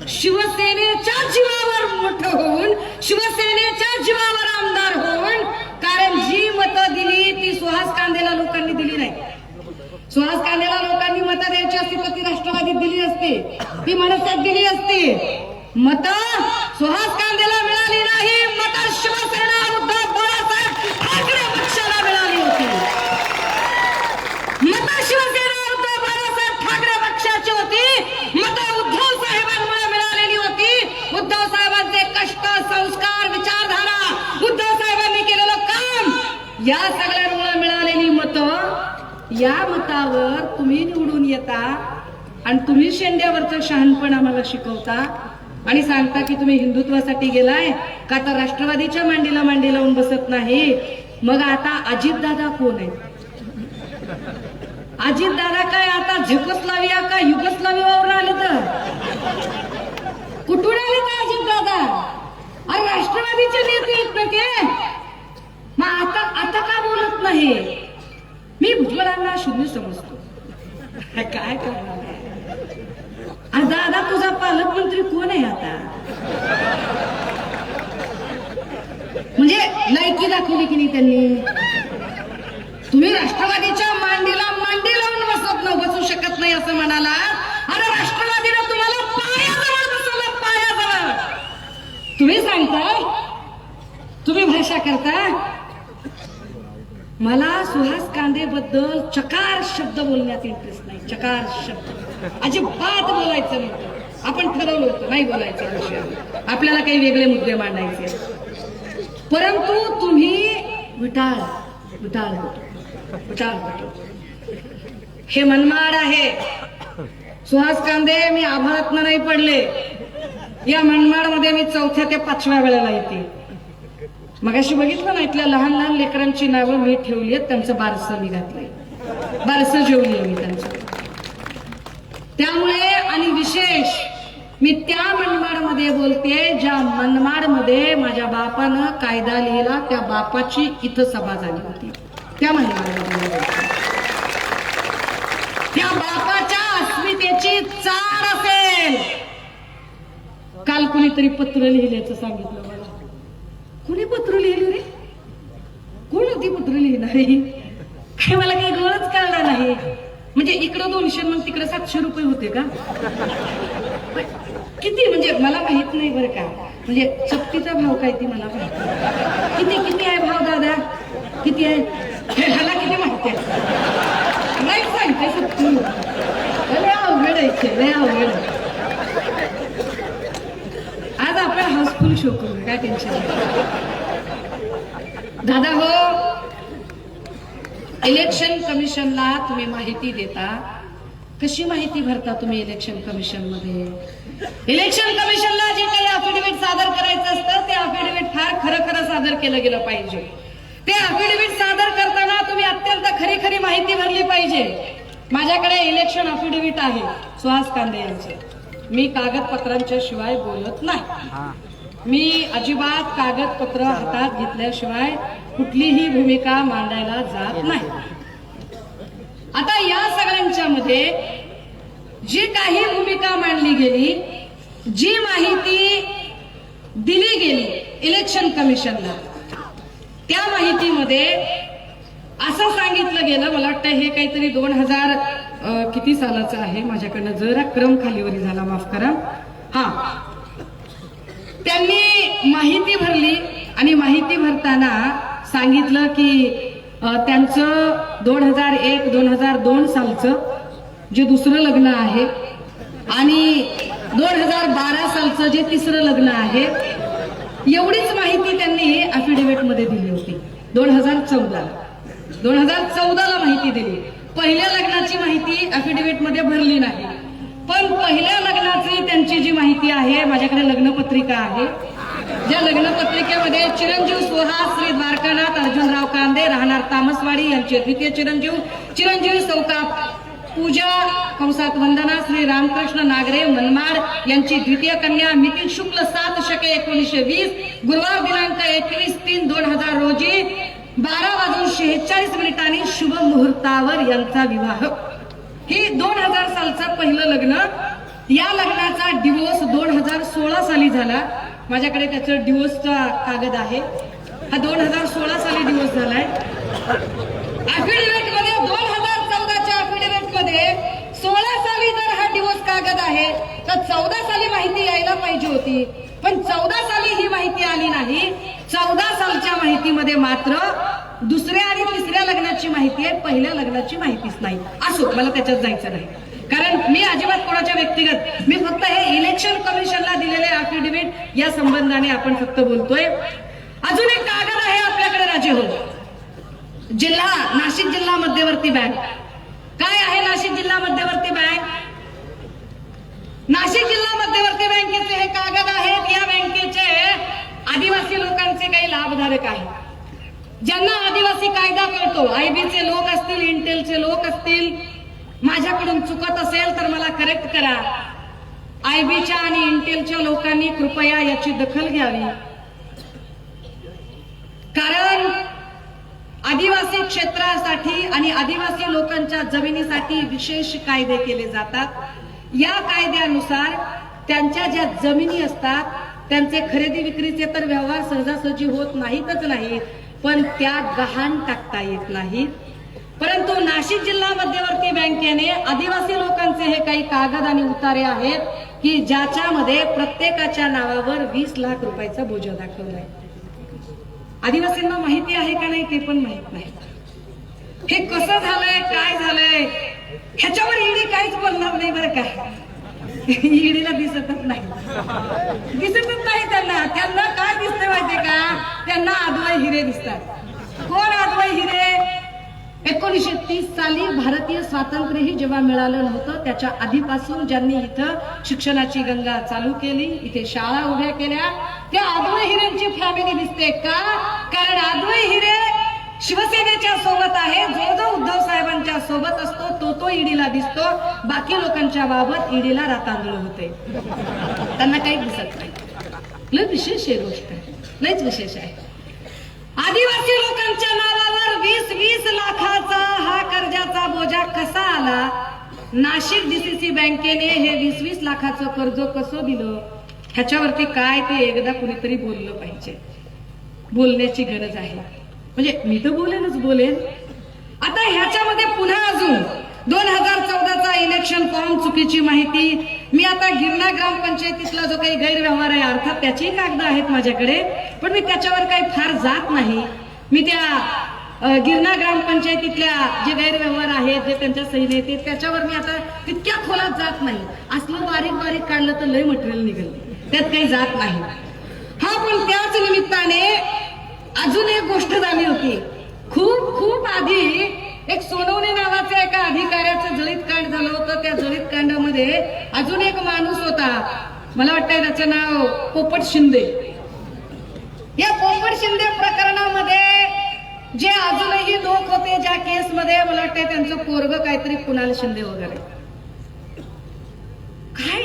G: शिवसेनेच्या जीवावर मोठं होऊन, शिवसेनेच्या जीवावर आमदार होऊन, कारण जी मतं दिली ती सुहास कांदेला लोकांनी दिली नाही. सुहास कांदेला लोकांनी मतं द्यायची असती तर ती राष्ट्रवादीत दिली असती, ती मनसेत दिली असती. मतं सुहास कांदेला मिळाली नाही, मतं शिवसेना उद्धव बाळासाहेब ठाकरे पक्षाला मिळाली होती. मतं शिवसेना उद्धव बाळासाहेब ठाकरे पक्षाची होती, मतं उद्धव साहेबांमुळे मिळालेली होती. उद्धव साहेबांचे कष्ट, संस्कार, विचारधारा, उद्धव साहेबांनी केलेलं काम, या सगळ्यांमुळे मिळालेली मतं, या मतावर तुम्ही निवडून येता आणि तुम्ही शेंड्यावरचं शहाणपण आम्हाला शिकवता आणि सांगता की तुम्ही हिंदुत्वासाठी गेलाय का, तर राष्ट्रवादीच्या मांडीला मांडी लावून बसत नाही. मग आता अजितदादा कोण आहे? अजितदादा काय आता झेकोस्लाविया का युगोस्लावियावरून आले? तर कुठून आले तर अजितदादा? अरे राष्ट्रवादीचे नेते आहेत ना ते. मग आता का बोलत नाही? मी भुजबळांना शून्य समजतो, काय करणार? अरे दादा, तुझा पालकमंत्री कोण आहे आता? म्हणजे लायकी दाखवली की नाही त्यांनी? तुम्ही राष्ट्रवादीच्या मांडीला मांडी लावून बसू शकत नाही असं म्हणाला. अरे राष्ट्रवादीला तुम्हाला पायाजवळ बसवलं, पायाजवळ. तुम्ही सांगता, तुम्ही भाषा करता. मला सुहास कांदे बद्दल चकार शब्द बोलण्यात इंटरेस्ट नाही, चकार शब्द अजिबात बोलायचं नव्हतं. आपण ठरवलं होतं नाही बोलायचं विषय, आपल्याला काही वेगळे मुद्दे मांडायचे. परंतु तुम्ही विटाळ हे मनमाड आहे. सुहास कांदे, मी आभाळातनं नाही पडले. या मनमाड मध्ये मी 4थ्या ते 5व्या वेळेला येते. मगाशी बघितलं ना, इथल्या लहान लहान लेकरांची नावं मी ठेवली आहेत, त्यांचं बारसं मी घातलंय, बारसं जेवली मी त्यांचं. त्यामुळे आणि विशेष मी त्या मनमाडमध्ये बोलते ज्या मनमाडमध्ये माझ्या बापानं कायदा लिहिला, त्या बापाची इथं सभा झाली होती. त्या मनमाडमध्ये त्या बापाच्या अस्मितेची चार असेल. काल कुणीतरी पत्र लिहिल्याचं सांगितलं मला. कुणी पत्र लिहिलं रे? कोण होती पत्र लिहिणारी? काय मला काही गळच कळलं नाही. म्हणजे इकडं 200 मग तिकडे 700 रुपये होते का? किती म्हणजे मला माहित नाही बरं का. म्हणजे चपटीचा भाव काय ती मला माहिती. किती आहे भाव दादा? किती आहे? ह्याला किती माहिती आहे? नाही सांगते. लय अवघड आहे, लय अवघड. आज आपण हाऊसफुल शो करू, काय टेन्शन नाही. दादा हो, इलेक्शन कमिशनला तुम्ही माहिती देता. कशी माहिती भरता तुम्ही इलेक्शन कमिशन मध्ये? इलेक्शन कमिशनला जे काही अफिडेव्हिट सादर करायचं असतं ते अफिडेव्हिट फार खरं सादर केलं गेलं पाहिजे. ते अफिडेव्हिट सादर करताना तुम्ही अत्यंत खरी माहिती भरली पाहिजे. माझ्याकडे इलेक्शन अफिडेव्हिट आहे सुहास कांदे यांचे. मी कागदपत्रांच्या शिवाय बोलत नाही. मी अजिबात कागदपत्र हातात घेतल्याशिवाय कुठलीही भूमिका मांडायला जात नाही. आता या सगळ्यांच्या मध्ये जी काही भूमिका मांडली गेली, जी माहिती दिली गेली इलेक्शन कमिशनला, त्या माहितीमध्ये असं सांगितलं गेलं, मला वाटतं हे काहीतरी 2000 किती सालाचं आहे, माझ्याकडनं जरा क्रम खालीवरी झाला, माफ करा. हा, त्यांनी माहिती भरली आणि माहिती भरताना सांगितलं की त्यांचं 2001-2002 सालचं जे दुसरं लग्न आहे आणि 2012 सालचं जे तिसरं लग्न आहे, एवढीच माहिती त्यांनी अफिडेव्हिट मध्ये दिली होती. 2014ला माहिती दिली. पहिल्या लग्नाची माहिती अफिडेव्हिट मध्ये भरली नाही, पण पहिल्या लग्नाची त्यांची जी माहिती आहे, माझ्याकडे लग्नपत्रिका आहे, ज्या लग्नपत्रिकेमध्ये चिरंजीव सुहास श्री द्वारकानाथ अर्जुनराव कांदे राहणार तामसवाडी यांचे द्वितीय चिरंजीव सौका पूजा कंसात वंदना श्री रामकृष्ण नागरे मनमाड यांची द्वितीय कन्या मिती शुक्ल 7 शके 1920 गुरुवार दिनांक 21/3/2000 रोजी 12:46 शुभ मुहूर्तावर यांचा विवाह. ही 2000 सालचं पहिलं लग्न. या लग्नाचा डिवोर्स 2016 साली झाला. माझ्याकडे त्याचं डिवोर्सचा कागद आहे. हा 2016 साली डिवोर्स झालाय. अफिडेव्हिट मध्ये 2014च्या अफिडेव्हिट मध्ये 16 साली जर हा डिवोर्स कागद आहे तर 14 साली माहिती यायला पाहिजे होती, पण 14 साली ही माहिती आली नाही. 14 सालच्या माहितीमध्ये मात्र दुसऱ्या आणि तिसऱ्या लग्नाची माहिती आहे, पहिल्या लग्नाची माहितीच नाही. असो, मला त्याच्यात जायचं नाही, कारण मी अजिबात कोणाच्या व्यक्तिगत, मी फक्त हे इलेक्शन कमिशनला दिलेले अफिडेव्हिट या संबंधाने आपण फक्त बोलतोय. अजून एक कागद आहे आपल्याकडे राजे हो, नाशिक जिल्हा मध्यवर्ती बँक. काय आहे नाशिक जिल्हा मध्यवर्ती बँक? नाशिक जिल्हा मध्यवर्ती बँकेचे हे कागद आहेत. या बँकेचे आदिवासी लोकांचे काही लाभधारक आहेत, ज्यांना आदिवासी कायदा कळतो. आयबीचे लोक असतील, इंटेलचे लोक असतील, माझ्याकडून चुकत असेल तर मला करेक्ट करा. आयबीच्या आणि इंटेलच्या लोकांनी कृपया याची दखल घ्यावी, कारण आदिवासी क्षेत्रासाठी आणि आदिवासी लोकांच्या जमिनीसाठी विशेष कायदे केले जातात. या कायद्यानुसार त्यांच्या ज्या जमिनी असतात त्यांचे खरेदी विक्रीचे तर व्यवहार सहजासहजी होत नाहीतच नाही, पण त्या गहाण टाकता येत नाहीत. परंतु नाशिक जिल्हा मध्यवर्ती बँकेने आदिवासी लोकांचे हे काही कागद आणि उतारे आहेत की ज्याच्यामध्ये प्रत्येकाच्या नावावर 20 लाख रुपयाचा बोजा दाखवलाय. आदिवासींना माहिती आहे का नाही ते पण माहित नाही. हे कसं झालंय, काय झालंय, ह्याच्यावर ईडी काहीच बोलणार नाही बरं का. ईडीला दिसतच नाही त्यांना. त्यांना काय दिसतंय माहितीये का? त्यांना आदवाई हिरे दिसतात. कोण आदवाई हिरे? 1930 साली भारतीय स्वातंत्र्यही जेव्हा मिळालं नव्हतं त्याच्या आधीपासून ज्यांनी इथं शिक्षणाची गंगा चालू केली, इथे शाळा उभ्या केल्या, त्या आदवाई हिरेंची फॅमिली दिसते का? कारण आदवाई हिरे शिवसेनेच्या सोबत आहे. जो जो उद्धव साहेबांच्या सोबत असतो तो ईडीला दिसतो. बाकी लोकांच्या बाबत ईडीला रातांदळ होते, त्यांना काही दिसत नाही. लय विशेष आहे गोष्ट, लयच विशेष आहे. आदिवासी लोकांच्या नावावर 20 लाखाचा हा कर्जाचा बोजा कसा आला? नाशिक डीसीसी बँकेने हे 20 लाखाचं कर्ज कसं दिलं ह्याच्यावरती काय ते एकदा कुणीतरी बोललं पाहिजे. बोलण्याची गरज आहे. म्हणजे मी तर बोलेन. आता ह्याच्यामध्ये पुन्हा अजून 2014चा इलेक्शन फॉर्म चुकीची माहिती. मी आता गिरणा ग्रामपंचायतीतला जो काही गैरव्यवहार आहे, अर्थात त्याची कागद आहेत माझ्याकडे, पण मी त्याच्यावर काही फार जात नाही. मी त्या गिरणा ग्रामपंचायतीतल्या जे गैरव्यवहार आहेत, जे त्यांच्या सहीने येते, त्याच्यावर मी आता तितक्या खोलात जात नाही. असलं बारीक काढलं तर लय मटेरियल निघेल, त्यात काही जात नाही. हा, पण त्याच निमित्ताने अजून एक गोष्ट झाली होती. खूप आधी एक सोनवणे नावाच्या एका अधिकाऱ्याचं जळीत कांड झालं होतं. त्या जळीत कांडामध्ये अजून एक माणूस होता, मला वाटतंय त्याचं नाव पोपट शिंदे. या पोपट शिंदे प्रकरणामध्ये जे अजूनही लोक होते ज्या केसमध्ये, मला वाटतंय त्यांचं पोरग काहीतरी कुणाल शिंदे वगैरे. काय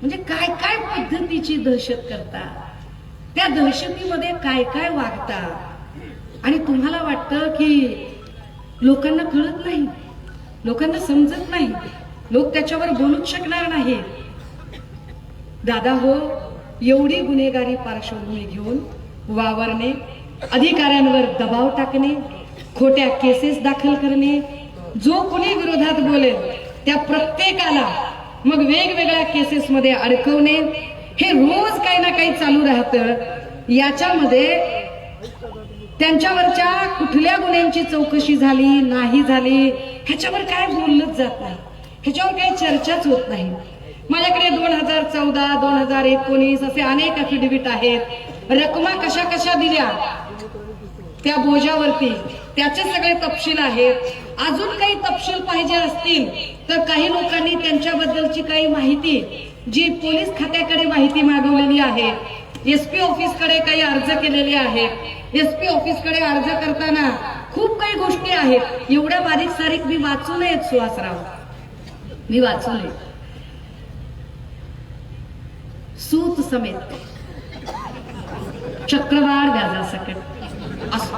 G: म्हणजे काय पद्धतीची दहशत करता, त्या दहशतीमध्ये काय वागता, आणि तुम्हाला वाटतं की लोकांना कळत नाही, लोकांना समजत नाही, लोक त्याच्यावर बोलूच शकणार नाही. दादा हो, एवढी गुन्हेगारी पार्श्वभूमी घेऊन वावरणे, अधिकाऱ्यांवर दबाव टाकणे, खोट्या केसेस दाखल करणे, जो कुणी विरोधात बोलेल त्या प्रत्येकाला मग वेगवेगळ्या केसेस मध्ये अडकवणे, हे रोज काही ना काही चालू राहतं. याच्यामध्ये त्यांच्यावरच्या कुठल्या गुन्ह्यांची चौकशी झाली नाही झाली ह्याच्यावर काय बोललंच जात नाही, ह्याच्यावर काही चर्चाच होत नाही. माझ्याकडे 2014, 2019 असे अनेक अफिडेव्हिट आहेत. रकमा कशा कशा दिल्या त्या बोजावरती त्याचे सगळे तपशील आहेत. अजून काही तपशील पाहिजे असतील तर काही लोकांनी त्यांच्याबद्दलची काही माहिती जी पोलीस खात्याकडे माहिती मागवलेली आहे, SP ऑफिसकडे काही अर्ज केलेले आहेत. SP ऑफिसकडे अर्ज करताना खूप काही गोष्टी आहेत, एवढ्या बारीक सारीक मी वाचू नयेत सुहासराव, मी वाचू नये. सूत समेत चक्रवाढ व्याजासकट असो.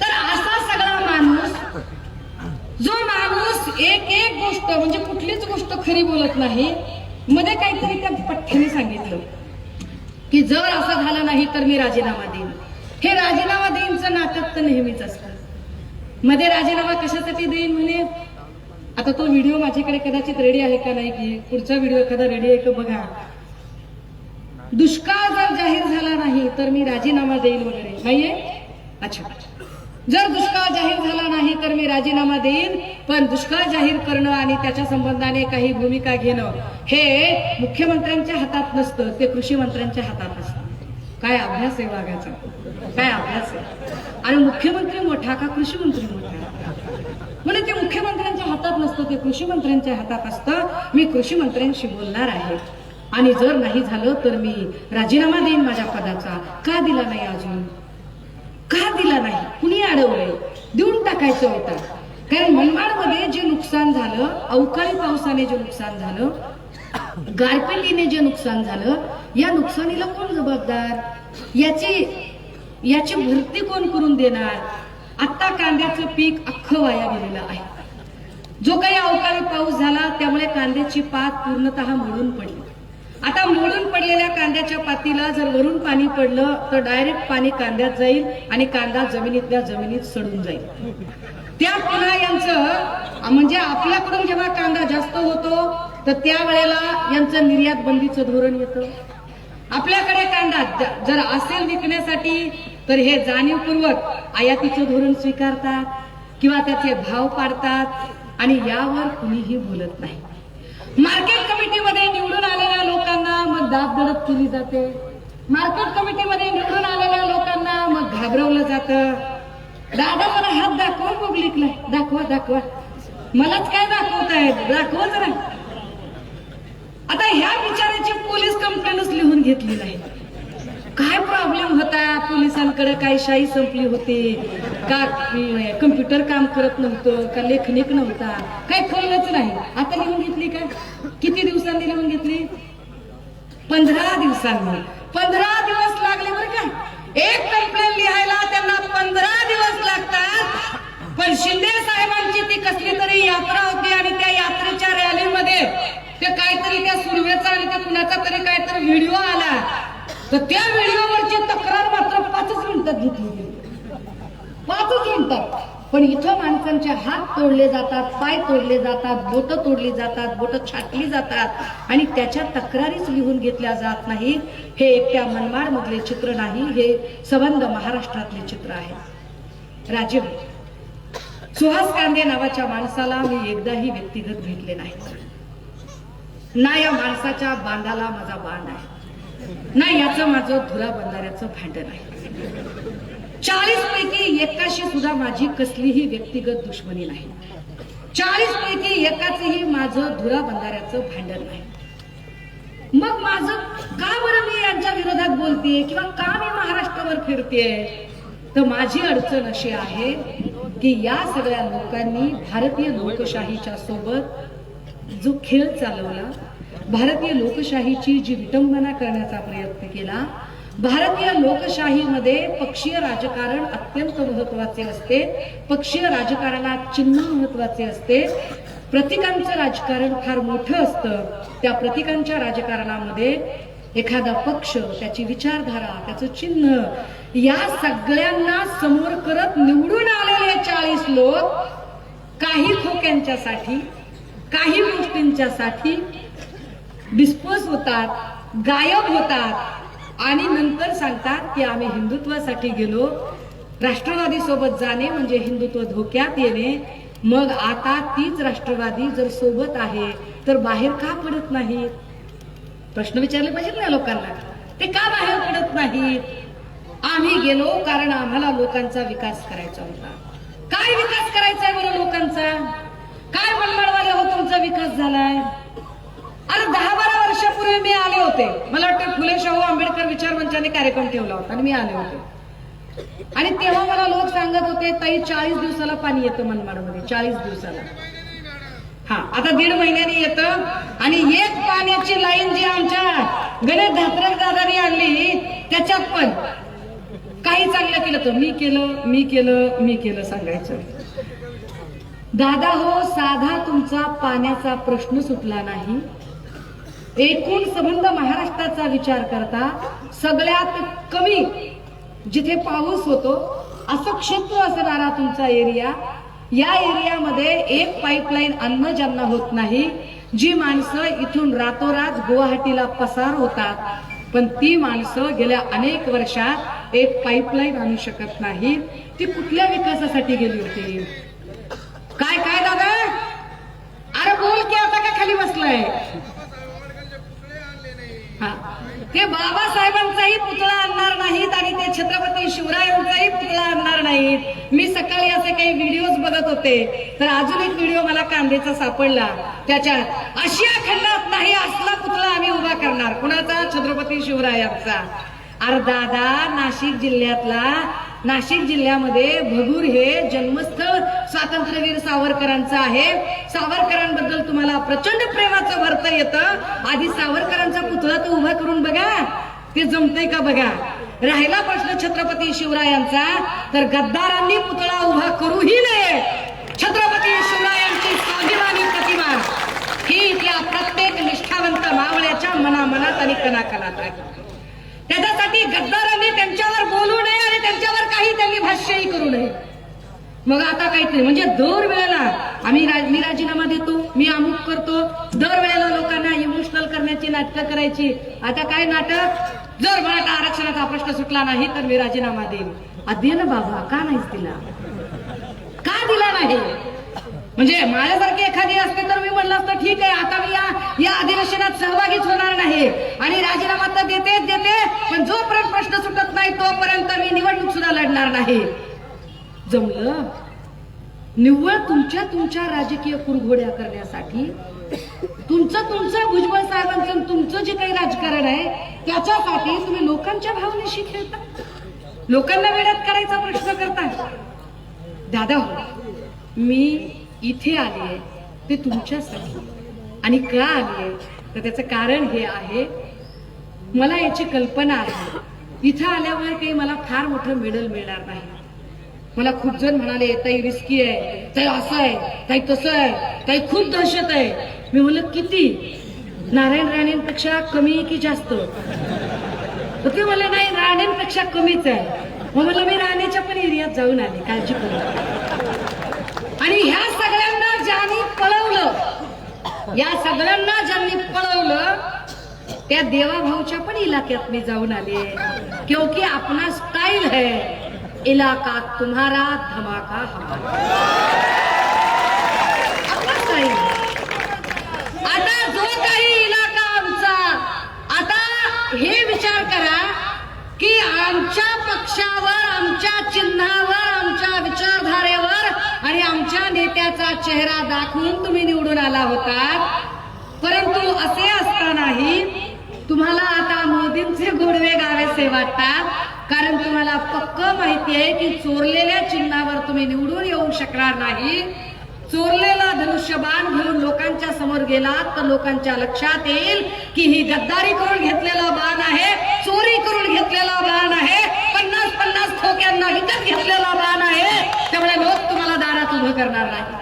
G: तर असा सगळा माणूस, जो माणूस एक एक गोष्ट म्हणजे कुठलीच गोष्ट खरी बोलत नाही, मध्ये काहीतरी त्या पठ्ठ्याने सांगितलं की जर असं झालं नाही तर मी राजीनामा देईन. हे राजीनामा देईनचं नाटक तर नेहमीच असतं. मध्ये राजीनामा कशासाठी देईन म्हणे. आता तो व्हिडिओ माझ्याकडे कदाचित रेडी आहे का नाही, की पुढचा व्हिडिओ एखादा रेडी आहे का बघा. दुष्काळ जर जाहीर झाला नाही तर मी राजीनामा देईन वगैरे नाहीये. अच्छा, जर दुष्काळ जाहीर झाला नाही तर मी राजीनामा देईन, पण दुष्काळ जाहीर करणं आणि त्याच्या संबंधाने काही भूमिका घेणं हे मुख्यमंत्र्यांच्या हातात नसतं, ते कृषी मंत्र्यांच्या हातात असतं. काय अभ्यास आहे वागायचा, काय अभ्यास आहे. आणि मुख्यमंत्री मोठा का कृषी मंत्री मोठा, म्हणजे ते मुख्यमंत्र्यांच्या हातात नसतं, ते कृषी मंत्र्यांच्या हातात असतं. मी कृषी मंत्र्यांशी बोलणार आहे आणि जर नाही झालं तर मी राजीनामा देईन माझ्या पदाचा. का दिला नाही अजून, का दिला नाही, कुणी अडवलंय, देऊन टाकायचं होतं. कारण मनमाडमध्ये जे नुकसान झालं, अवकाळी पावसाने जे नुकसान झालं, गारपिटीने जे नुकसान झालं, या नुकसानीला कोण जबाबदार, याची भरती कोण करून देणार. आता कांद्याचं पीक अख्खं वाया गेलेलं आहे. जो काही अवकाळी पाऊस झाला त्यामुळे कांद्याची पात पूर्णतः मोडून पडली. आता मोडून पडलेल्या कांद्याच्या पातीला जर वरून पाणी पडलं तर डायरेक्ट पाणी कांद्यात जाईल आणि कांदा जमिनीतल्या जमिनीत सडून जाईल. त्या पुन्हा यांचं म्हणजे आपल्याकडून जेव्हा कांदा जास्त होतो तर त्यावेळेला यांचं निर्यात बंदीचं धोरण येतं. आपल्याकडे कांदा जर असेल विकण्यासाठी तर हे जाणीवपूर्वक आयातीचं धोरण स्वीकारतात किंवा त्याचे भाव पाडतात आणि यावर कुणीही बोलत नाही. मार्केट कमिटीमध्ये निवडून आलेल्या लोकांना मग दाबदडप केली जाते. मार्केट कमिटीमध्ये निवडून आलेल्या लोकांना मग घाबरवलं जातं. दादा मला हात दाखवा पब्लिकला, दाखवा दाखवा, मलाच काय दाखवताय, दाखवच नाही. आता ह्या बिचाराची पोलीस कंप्लेंटच लिहून घेतली नाही. काय प्रॉब्लेम होता, पोलिसांकडे काय शाही संपली होती का, कम्प्युटर काम करत नव्हतं का, लेखनिक नव्हता, काही कळलंच नाही. आता लिहून घेतली का, किती दिवसांनी लिहून घेतली, 15 दिवसांनी. 15 दिवस लागले बरं का. एक कंप्लेंट लिहायला त्यांना 15 दिवस लागतात. पण शिंदे साहेबांची ती कसली तरी यात्रा होती आणि त्या यात्रेच्या रॅलीमध्ये ते काहीतरी त्या सुरवेचा आणि त्या कुणाचा तरी काहीतरी व्हिडिओ आला, तर त्या व्हिडिओवरची तक्रार मात्र 5 मिनिटात घेतली गेली. 5 मिनिटात. पण इथं माणसांचे हात तोडले जातात, पाय तोडले जातात, बोटं तोडली जातात, बोटं छाटली जातात आणि त्याच्या तक्रारीच लिहून घेतल्या जात नाहीत. हे एकट्या मनमाड मधले चित्र नाही, हे संबंध महाराष्ट्रातले चित्र आहे. राजीव सुहास कांदे नावाच्या माणसाला मी एकदाही व्यक्तिगत भेटले नाही. ना या माणसाच्या बांधाला माझा बांध आहे, ना याचं माझं धुरा बंधाऱ्याचं भांडण आहे. 40 पैकी एकाशी सुद्धा माझी कसलीही व्यक्तिगत दुश्मनी नाही. 40 पैकी एकाचंही माझं धुरा बंधाऱ्याचं भांडण नाही. मग माझं का बरं मी यांच्या विरोधात बोलतेय किंवा का मी महाराष्ट्रावर फिरतेय, तर माझी अडचण अशी आहे की या सगळ्या लोकांनी भारतीय लोकशाहीच्या सोबत जो खेळ चालवला, भारतीय लोकशाहीची जी विटंबना करण्याचा प्रयत्न केला. भारतीय लोकशाहीमध्ये पक्षीय राजकारण अत्यंत महत्वाचे असते. पक्षीय राजकारणात चिन्ह महत्वाचे असते. प्रतीकांचं राजकारण फार मोठं असतं. त्या प्रतीकांच्या राजकारणामध्ये एखादा पक्ष, त्याची विचारधारा, त्याचं चिन्ह, या सगळ्यांना समोर करत निवडून आलेले 40 लोक काही खोक्यांच्यासाठी, काही गोष्टींच्यासाठी डिस्पोज होतात, गायब होतात आणि नंतर सांगतात की आम्ही हिंदुत्वासाठी गेलो. राष्ट्रवादी सोबत जाणे म्हणजे हिंदुत्व धोक्यात येणे. मग आता तीच राष्ट्रवादी जर सोबत आहे तर बाहेर का पडत नाहीत? प्रश्न विचारले पाहिजेत ना लोकांना. ते का बाहेर पडत नाहीत? आम्ही गेलो कारण आम्हाला लोकांचा विकास करायचा होता. काय विकास करायचा आहे बरं लोकांचा? काय मनमाडवाले हो तुमचा विकास झालाय? अरे 10-12 वर्षापूर्वी मी आले होते. मला वाटतं फुले शाहू आंबेडकर विचार मंचाने कार्यक्रम ठेवला होता आणि मी आले होते. आणि तेव्हा मला लोक सांगत होते ताई 40 दिवसाला पाणी येतं मनमाडमध्ये, 40 दिवसाला. हा, आता 1.5 महिन्याने येतं. आणि एक पाण्याची लाईन जी आमच्या गणेश धात्रक दादांनी आणली त्याच्यात पण काही चांगलं केलं तर मी केलं सांगायचं. दादा हो, साधा तुमचा पाण्याचा प्रश्न सुटला नाही. एकूण संबंध महाराष्ट्राचा विचार करता सगळ्यात कमी जिथे पाऊस होतो असं क्षेत्र असणारा तुमचा एरिया, या एरियामध्ये एक पाईपलाईन अन्न ज्यांना होत नाही, जी माणसं इथून रातोरात गुवाहाटीला पसार होतात, पण ती माणसं गेल्या अनेक वर्षात एक पाईपलाईन आणू शकत नाही. ती कुठल्या विकासासाठी गेली होती? काय काय दादा? अरे बोल की, आता का खाली बसलाय? ते बाबासाहेबांचाही पुतळा आणणार नाहीत आणि ते छत्रपती शिवरायांचाही पुतळा आणणार नाहीत. मी सकाळी असे काही व्हिडिओज बघत होते तर अजून एक व्हिडिओ मला कांदेचा सापडला. त्याच्यात आशिया खंडात नाही असला पुतळा आम्ही उभा करणार. कुणाचा? छत्रपती शिवरायांचा. अरे दादा, नाशिक जिल्ह्यामध्ये भगूर हे जन्मस्थळ स्वातंत्र्यवीर सावरकरांचं आहे. सावरकरांबद्दल तुम्हाला प्रचंड प्रेमाचं भरता येतं. आधी सावरकरांचा पुतळा तर उभा करून बघा, ते जमतंय का बघा. राहिला प्रश्न छत्रपती शिवरायांचा, तर गद्दारांनी पुतळा उभा करूही नये. छत्रपती शिवरायांची स्वाभिमानी प्रतिमा ही इथल्या प्रत्येक निष्ठावंत मावळ्याच्या मनामनात आणि कणाकणात आहे. त्याच्यासाठी गद्दारांनी त्यांच्यावर बोलू नये आणि त्यांच्यावर काही त्यांनी भाष्यही करू नये. मग आता काहीतरी म्हणजे दर वेळेला मी राजीनामा देतो, मी अमुक करतो, दर वेळेला लोकांना इमोशनल करण्याची नाटकं करायची. आता काय नाटक? जर मराठा आरक्षणाचा प्रश्न सुटला नाही तर मी राजीनामा देईन. दे ना बाबा, का नाहीच दिला? का दिला नाही? म्हणजे माझ्यासारखी एखादी असते तर मी म्हणलं असतं ठीक आहे, आता मी या अधिवेशनात सहभागीच होणार नाही आणि राजीनामा तर देते, पण जोपर्यंत प्रश्न सुटत नाही तोपर्यंत मी निवडणूक सुद्धा लढणार नाही. जमलं? निव्वळ तुमच्या राजकीय कुरघोड्या करण्यासाठी तुमचं भुजबळ साहेबांचं तुमचं जे काही राजकारण आहे त्याच्यासाठी तुम्ही लोकांच्या भावनेशी खेळता, लोकांना वेड्यात करायचा प्रश्न करता. दादा हो, मी इथे आली ते तुमच्यासाठी. आणि का आली तर त्याचं कारण हे आहे, मला याची कल्पना आहे इथं आल्यामुळे काही मला फार मोठं मेडल मिळणार नाही. मला खूप जण म्हणाले ताई रिस्की आहे, ताई असं आहे, ताई तसं आहे, ताई खूप दहशत आहे. मी म्हणलं किती? नारायण राणेंपेक्षा कमी की जास्त? तर ते म्हणले नाही, राणेंपेक्षा कमीच आहे. मग म्हणलं मी राणेच्या पण एरियात जाऊन आले, काळजी करू. आणि ह्या सगळ्यांना ज्यांनी पळवलं त्या देवाभाऊच्या पण इलाक्यात मी जाऊन आले. क्योंकि अपना स्टाइल है, इलाका तुम्हारा, धमाका हमारा. अपना स्टाइल. आता जो काही इलाका आमचा, आता हे विचार करा की आमच्या पक्षावर, आमच्या चिन्हावर, आमच्या विचारधारेवर आणि आमच्या नेत्याचा चेहरा दाखवून तुम्ही निवडून आला होता. परंतु असे असतानाही तुम्हाला आता मोदींचे गोडवे गावेसे वाटतात, कारण तुम्हाला पक्क माहिती आहे की चोरलेल्या चिन्हावर तुम्ही निवडून येऊ शकणार नाही. चोरलेला धनुष्यबाण घेऊन लोकांच्या समोर गेला तर लोकांच्या लक्षात येईल की ही गद्दारी करून घेतलेला बाण आहे, चोरी करून घेतलेला बाण आहे, 50-50 खोक्यांना विकत घेतलेला बाण आहे. त्यामुळे लोक तुम्हाला दारात उभं करणार नाही.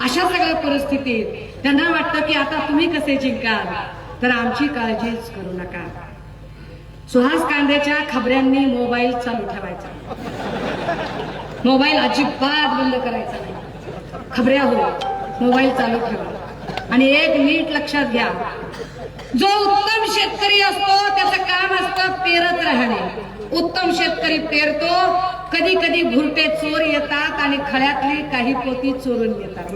G: अशा सगळ्या परिस्थितीत त्यांना वाटतं की आता तुम्ही कसे जिंकाल. तर आमची काळजीच करू नका. सुहास कांद्याच्या खबऱ्यांनी मोबाईल चालू ठेवायचा, मोबाईल अजिबात बंद करायचा नाही. खबऱ्या हो, मोबाईल चालू ठेवा. आणि एक नीट लक्षात घ्या, जो उत्तम शेतकरी असतो त्याचं काम असतं पेरत राहणे. उत्तम शेतकरी पेरतो, कधी कधी भुरटे चोर येतात आणि खळ्यातली काही पोती चोरून येतात.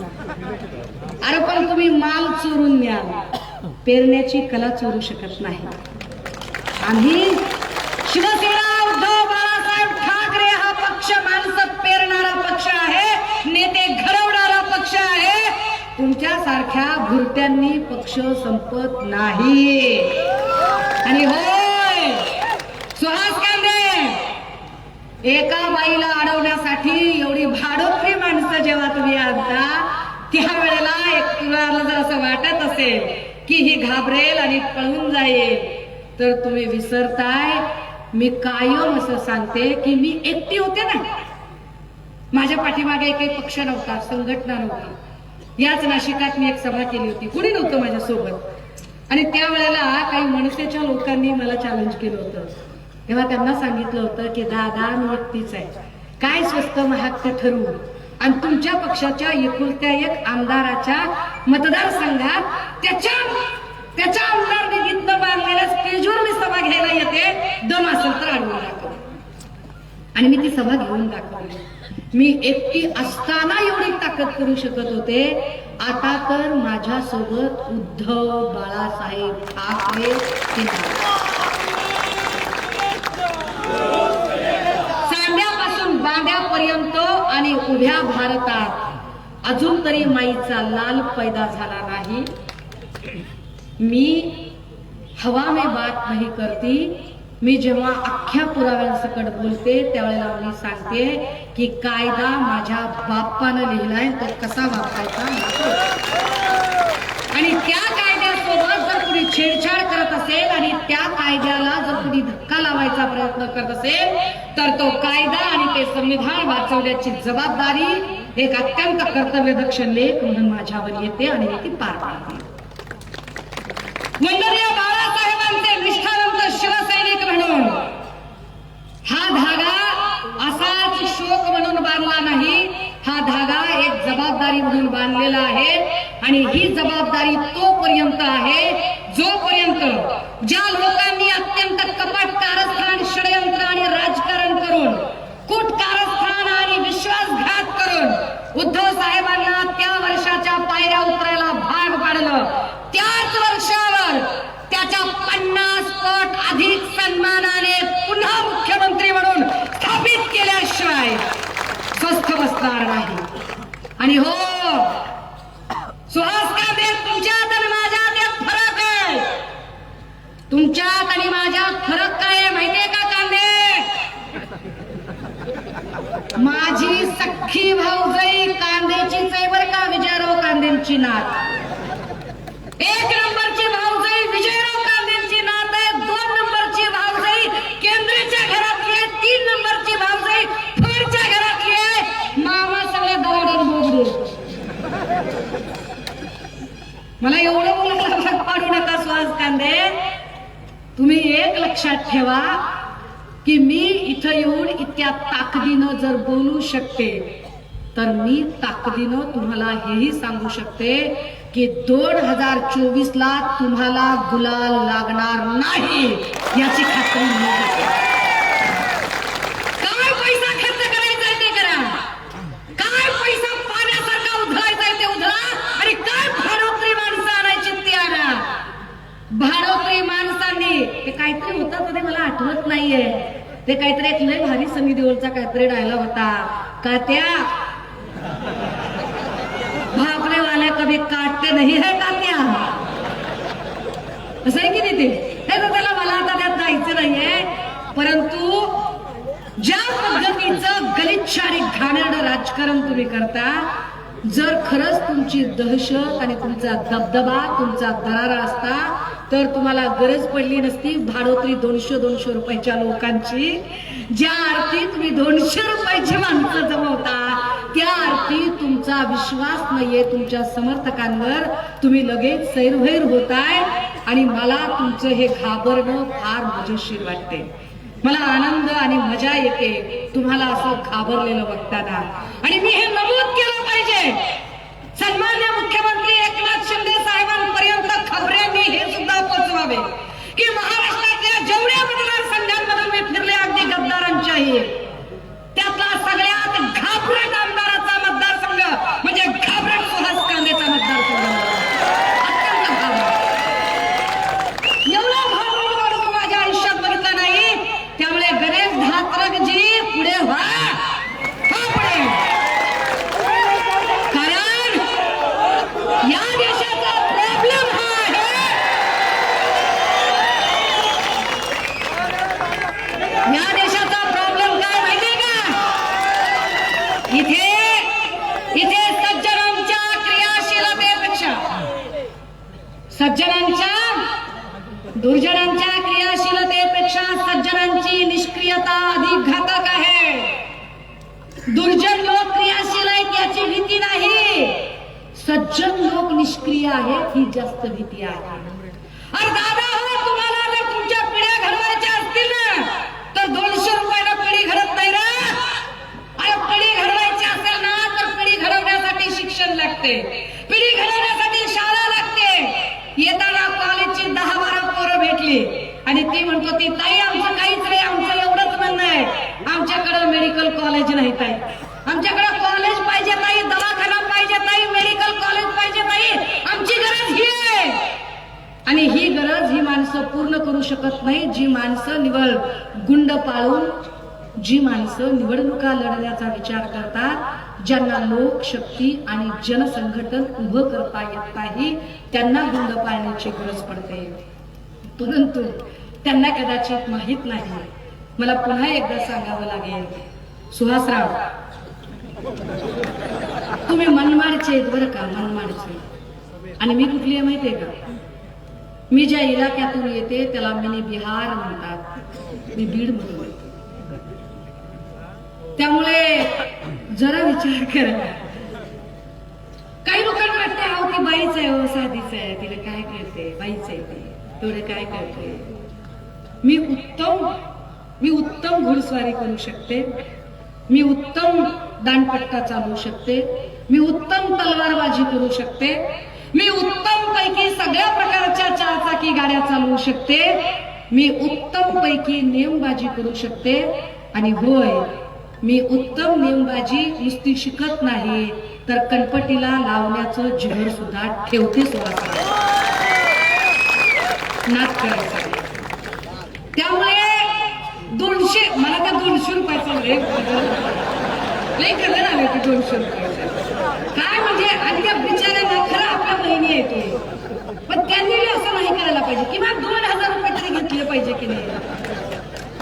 G: अरे पण तुम्ही माल चोरून न्याल, पेरण्याची कला चोरू शकत नाही. आम्ही शिवसेना उद्धव बाळासाहेब ठाकरे हा पक्ष माणसं पेरणारा पक्ष आहे, नेते घडवणारा पक्ष आहे. तुमच्यासारख्या भुरट्यांनी पक्ष संपत नाही. आणि होय, सुहास कांदे, एका बाईला अडवण्यासाठी एवढी भाडोत्री माणसं जेव्हा तुम्ही आणता, त्यावेळेला एक कुणाला जर असं वाटत असेल की ही घाबरेल आणि पळून जाईल, तर तुम्ही विसरताय. मी कायम असं सांगते की मी एकटी होते ना, माझ्या पाठीमागे काही पक्ष नव्हता, संघटना नव्हती. याच नाशिकात मी एक सभा केली होती, कुणी नव्हतं माझ्यासोबत. आणि त्यावेळेला काही मनसेच्या लोकांनी मला चॅलेंज केलं होतं. तेव्हा त्यांना सांगितलं होतं की दादा, मी एकटीच आहे, काय स्वस्त महाग ते ठरवू. आणि तुमच्या पक्षाच्या एकुलत्या एक आमदाराच्या मतदारसंघात त्याच्या आमदार निधीतनं बांधलेल्या स्टेजवर मी सभा घ्यायला येते, दम असेल तर अडवून दाखव. आणि मी ती सभा घेऊन दाखवली. मी एकटी असताना एवढी ताकद करू शकत होते. आता तर माझ्यासोबत उद्धव बाळासाहेब ठाकरे, सांड्यापासून बांड्यापर्यंत आणि उभ्या भारतात अजून तरी माईचा लाल पैदा झाला नाही. मी हवा में बात नाही करती. मी जेव्हा अख्ख्या पुराव्यांसकट बोलते त्यावेळेला मी सांगते की कायदा माझ्या बाप्पानं लिहिलाय, तो कसा वापरायचा. आणि त्या कायद्यासोबत जर कुणी छेडछाड करत असेल आणि त्या कायद्याला जर कुणी धक्का लावायचा प्रयत्न करत असेल, तर तो कायदा आणि ते संविधान वाचवण्याची जबाबदारी एक अत्यंत कर्तव्यदक्ष लेख म्हणून माझ्यावर येते आणि मी ती पार पाडते. वंदनीय बाळासाहेबांचे निष्ठावंत शिवसैनिक म्हणून हा धागा असाच शोक म्हणून बांधला नाही, हा धागा एक जबाबदारी म्हणून बांधलेला आहे. आणि ही जबाबदारी तोपर्यंत आहे जोपर्यंत ज्या लोकांनी अत्यंत कपट कारस्थान, षडयंत्र आणि राजकारण करून, कूट कारस्थान आणि विश्वासघात करून उद्धव साहेबांना त्या वर्षाच्या पायऱ्या उतरायला भाग पाडलं, त्याच वर्षावर त्याच्या 50 पट अधिक सन्मानाने पुन्हा मुख्यमंत्री म्हणून स्थापित केल्याशिवाय स्वस्थ बसणार नाही. आणि हो, सुहास कांदे, तुमच्यात आणि माझ्यात एक फरक आहे. तुमच्यात आणि माझ्यात फरक काय आहे माहितीये का कांदे? माझी सख्खी भाऊजाई कांदेचीच आहे बरं का, विजयराव कांदेंची नात. 1 नंबरची भाऊजाई विजयराव कांदेंची नात आहे. 2 नंबरची भाऊजाई केंद्रेच्या घरातली आहे. 3 नंबरची भाऊजाई फडच्या घरातली आहे. मामा सगळे दौडून बोबडू. मला एवढं बोलायला भाग पाडू नका सुहास कांदे. तुम्ही एक लक्षात ठेवा की मी इथं येऊन इतक्या ताकदीनं जर बोलू शकते, तर मी ताकदीनं तुम्हाला हेही सांगू शकते की 2024ला तुम्हाला गुलाल लागणार नाही, याची खात्री मी करते. काय पैसा खर्च करायचा आहे ते करा, काय पैसा पाण्यासारखा उधळायचा आहे ते उधळा, आणि काय भाडोत्री माणसं आणायची ती आणा. भाडोत्री माणसांनी ते काहीतरी होतं, ते मला आठवत नाहीये, ते काहीतरी एक लय भारी सनी देओलचा काहीतरी डायलॉग होता का, त्या भाकरे वाले कभी काटते नहीं है का, त्या असं आहे की नाही ते. त्याला मला आता त्यात जायचं नाहीये, परंतु ज्या पद्धतीचं गलिच्छ आणि घाणेरडं राजकारण तुम्ही करता, जर खरंच तुमची दहशत आणि तुमचा दबदबा, तुमचा दरारा असता, तर तुम्हाला गरज पडली नसती भाडोत्री 200 रुपयाच्या लोकांची. ज्या अर्थी तुम्ही 200 रुपयाची माणसं जमवता, त्या अर्थी तुमचा विश्वास नाहीये तुमच्या समर्थकांवर, तुम्ही लगेच सैरभैर होताय. आणि मला तुमचं हे घाबरणं फार मजेशीर वाटते. मला आनंद आणि मजा येते तुम्हाला असं घाबरलेलं बघताना. आणि मी हे नमूद केलं पाहिजे, सन्मान्य मुख्यमंत्री एकनाथ शिंदे साहेबांपर्यंत खबऱ्यांनी हे सुद्धा पोहोचवावे की महाराष्ट्रातल्या जेवढ्या मतदारसंघांमधून मी फिरले, अगदी गद्दारांच्याही, त्यातला सगळ्यात घाबरट आमदाराचा मतदारसंघ म्हणजे घाबरट सुहास कांदेचा मतदारसंघ. अत्यंत घाबरट. एवढा घाबरट माणूस माझ्या आयुष्यात बघितला नाही. त्यामुळे गणेश धात्रकजी पुढे व्हा, पुढे. कारण या देशाचा प्रॉब्लेम हा आहे, या देशाचा प्रॉब्लेम काय माहितीये का? इथे सज्जनांच्या क्रियाशीलतेपेक्षा, सज्जनांच्या दुर्जनांच्या क्रियाशीलतेपेक्षा सज्जनांची निष्क्रियता अधिक घातक आहे. दुर्जन लोक क्रियाशील आहेत याची भीती नाही, सज्जन लोक निष्क्रिय आहेत ही जास्त भीती आहे. अरे दादा हो, तुम्हाला जर तुमच्या पिढ्या घडवायच्या असतील ना तर 200 रुपयाला पिढी घडत नाही ना. अरे पिढी घडवायची असेल ना तर पिढी घडवण्यासाठी शिक्षण लागते, पिढी घडवण्यासाठी शाळा लागते. येताना कॉलेजची 10-12 पोरं भेटली आणि ती म्हणतो ती ताई आमचं काहीच नाही, आमचं एवढंच म्हणणं आहे, आमच्याकडे मेडिकल कॉलेज नाही ताई, आमच्याकडे कॉलेज पाहिजे ताई, दवाखाना पाहिजे ताई, मेडिकल कॉलेज पाहिजे ताई, आमची गरज ही आहे. आणि ही गरज ही माणसं पूर्ण करू शकत नाही जी माणसं निवळ गुंड पाळून, जी माणसं निवडणुका लढण्याचा विचार करतात, ज्यांना लोकशक्ती आणि जनसंघटन उभं करता येत नाही, त्यांना गुंड पाळण्याची गरज पडते. परंतु त्यांना कदाचित माहित नाही. मला पुन्हा एकदा सांगावं लागेल, सुहासराव तुम्ही मनमाडचे आहेत बरं का, मनमाडचे. आणि मी कुठली आहे माहितीये का? मी ज्या इलाक्यातून येते त्याला मिनी बिहार म्हणतात, मी बीड मधून येते. त्यामुळे जरा विचार करा. काही लोकांना वाटतं अहो ती बाईच आहे, हो साधीच आहे, तिला काय कळते, बाईच आहे ती, तेवढे काय कळते. मी उत्तम घोडस्वारी करू शकते, मी उत्तम दांडपट्टा चालवू शकते, मी उत्तम तलवारबाजी करू शकते, मी उत्तम पैकी सगळ्या प्रकारच्या 4 चाकी गाड्या चालवू शकते, मी उत्तम पैकी नेमबाजी करू शकते. आणि होय, मी उत्तम नेमबाजी नुसती शिकत नाही तर कणपटीला लावण्याचं जिगर सुद्धा ठेवते. नाच करायचं. त्यामुळे 200 मला त्या 200 रुपयाचा लई कलर आले की 200 रुपयाचा काय म्हणजे. आणि त्या बिचाऱ्यांना खरं आपल्या बहिणी येतो, पण त्यांनी असं नाही करायला पाहिजे. किंवा 2000 रुपये तरी घेतले पाहिजे की नाही.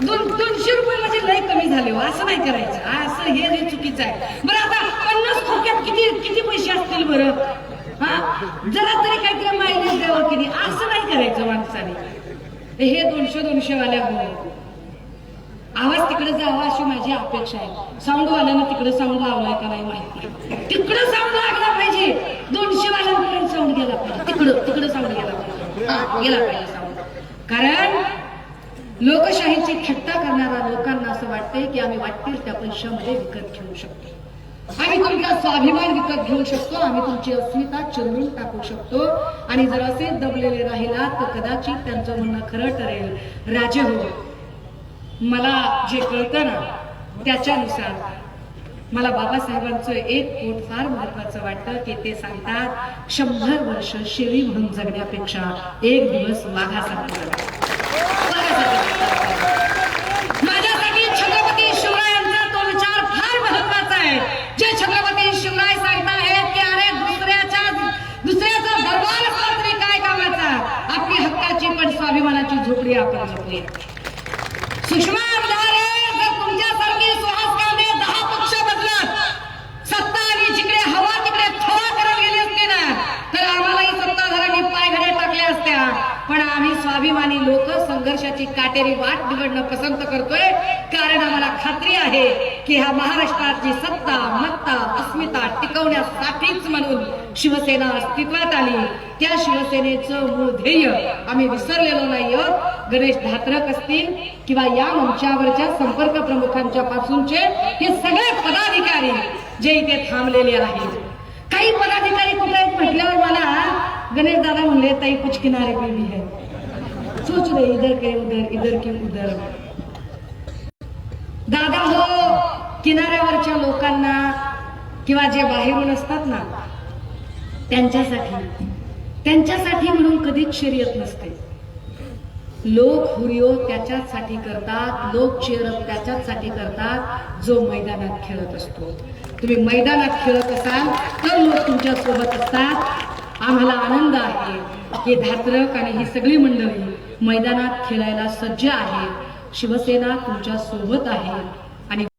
G: 200 रुपये म्हणजे लय कमी झाले हो, असं नाही करायचं. असं हे चुकीचं आहे. बरं आता 50 खोक्यात किती पैसे असतील बरं? हा, जरा तरी काहीतरी मायलेज द्यावं की नाही, असं नाही करायचं माणसाने. हे 200 वाल्या आवाज तिकडे जावा अशी माझी अपेक्षा आहे. साऊंड वाल्यानं तिकडे साऊंड लावलाय का नाही माहिती, तिकडे साऊंड लागला पाहिजे. 200 वाल्यांपर्यंत साऊंड गेला पाहिजे, तिकडे साऊंड गेला पाहिजे साऊंड. कारण लोकशाहीची थट्टा करणाऱ्या लोकांना असं वाटतंय की आम्ही वाटतील त्या पैशामध्ये विकत घेऊ शकतो, आम्ही तुमचा स्वाभिमान विकत घेऊ शकतो, आम्ही तुमची अस्मिता चिरडून टाकू शकतो. आणि जर असे दबलेले राहिला तर कदाचित त्यांचं म्हणणं खरं ठरेल. राजे हो, मला जे कळतं ना त्याच्यानुसार मला बाबासाहेबांचं एक कोट फार महत्वाचं वाटतं की ते सांगतात 100 वर्ष शेळी म्हणून जगण्यापेक्षा एक दिवस वाघासारखं. माझ्यासाठी छत्रपती शिवरायांचा तो विचार फार महत्वाचा आहे. जे छत्रपती शिवराय सांगताहेत की अरे दुसऱ्याचा दरबार असला तरी काय कामाचा, आपली हक्काची पण स्वाभिमानाची झोपडी आपण झोपली. सुषमा अंधारे, जर तुमच्यासारखी सुहास कांदे 10 पक्ष बदलत सत्ता आणि जिकडे हवा तिकडे थवा करत गेली असते ना तर आम्हालाही सत्ताधाऱ्यांनी पायघड्या टाकल्या असत्या. पण आम्ही स्वाभिमानी लोक संघ संघर्षाची काटेरी वाट निवडणं पसंत करतोय, कारण आम्हाला खात्री आहे की ह्या महाराष्ट्राची सत्ता मत्ता अस्मिता टिकवण्यासाठीच म्हणून शिवसेना अस्तित्वात आली. त्या शिवसेनेचं मूळ ध्येय आम्ही विसरलेलो नाही आहोत. गणेश धात्रक असतील किंवा या मंचावरच्या संपर्क प्रमुखांच्या पासूनचे हे सगळे पदाधिकारी जे इथे थांबलेले आहेत. काही पदाधिकारी कुठे आहेत म्हटल्यावर मला गणेश दादा म्हणले ताई कुछ किनारे पे भी है, सोच रहे इधर के उधर इधर के उधर. दादा हो, किनाऱ्यावरच्या लोकांना किंवा जे बाहेरून असतात ना त्यांच्यासाठी म्हणून कधीच शर्यत नसते. लोक हुरियो त्याच्यासाठी करतात, लोक चेअरअप त्याच्यासाठी करतात जो मैदानात खेळत असतो. तुम्ही मैदानात खेळत असाल तर लोक तुमच्या सोबत असतात. आम्हाला आनंद आहे की धात्रक आणि ही सगळी मंडळी मैदानात खेळायला सज्ज आहे. शिवसेना तुमच्या सोबत आहे.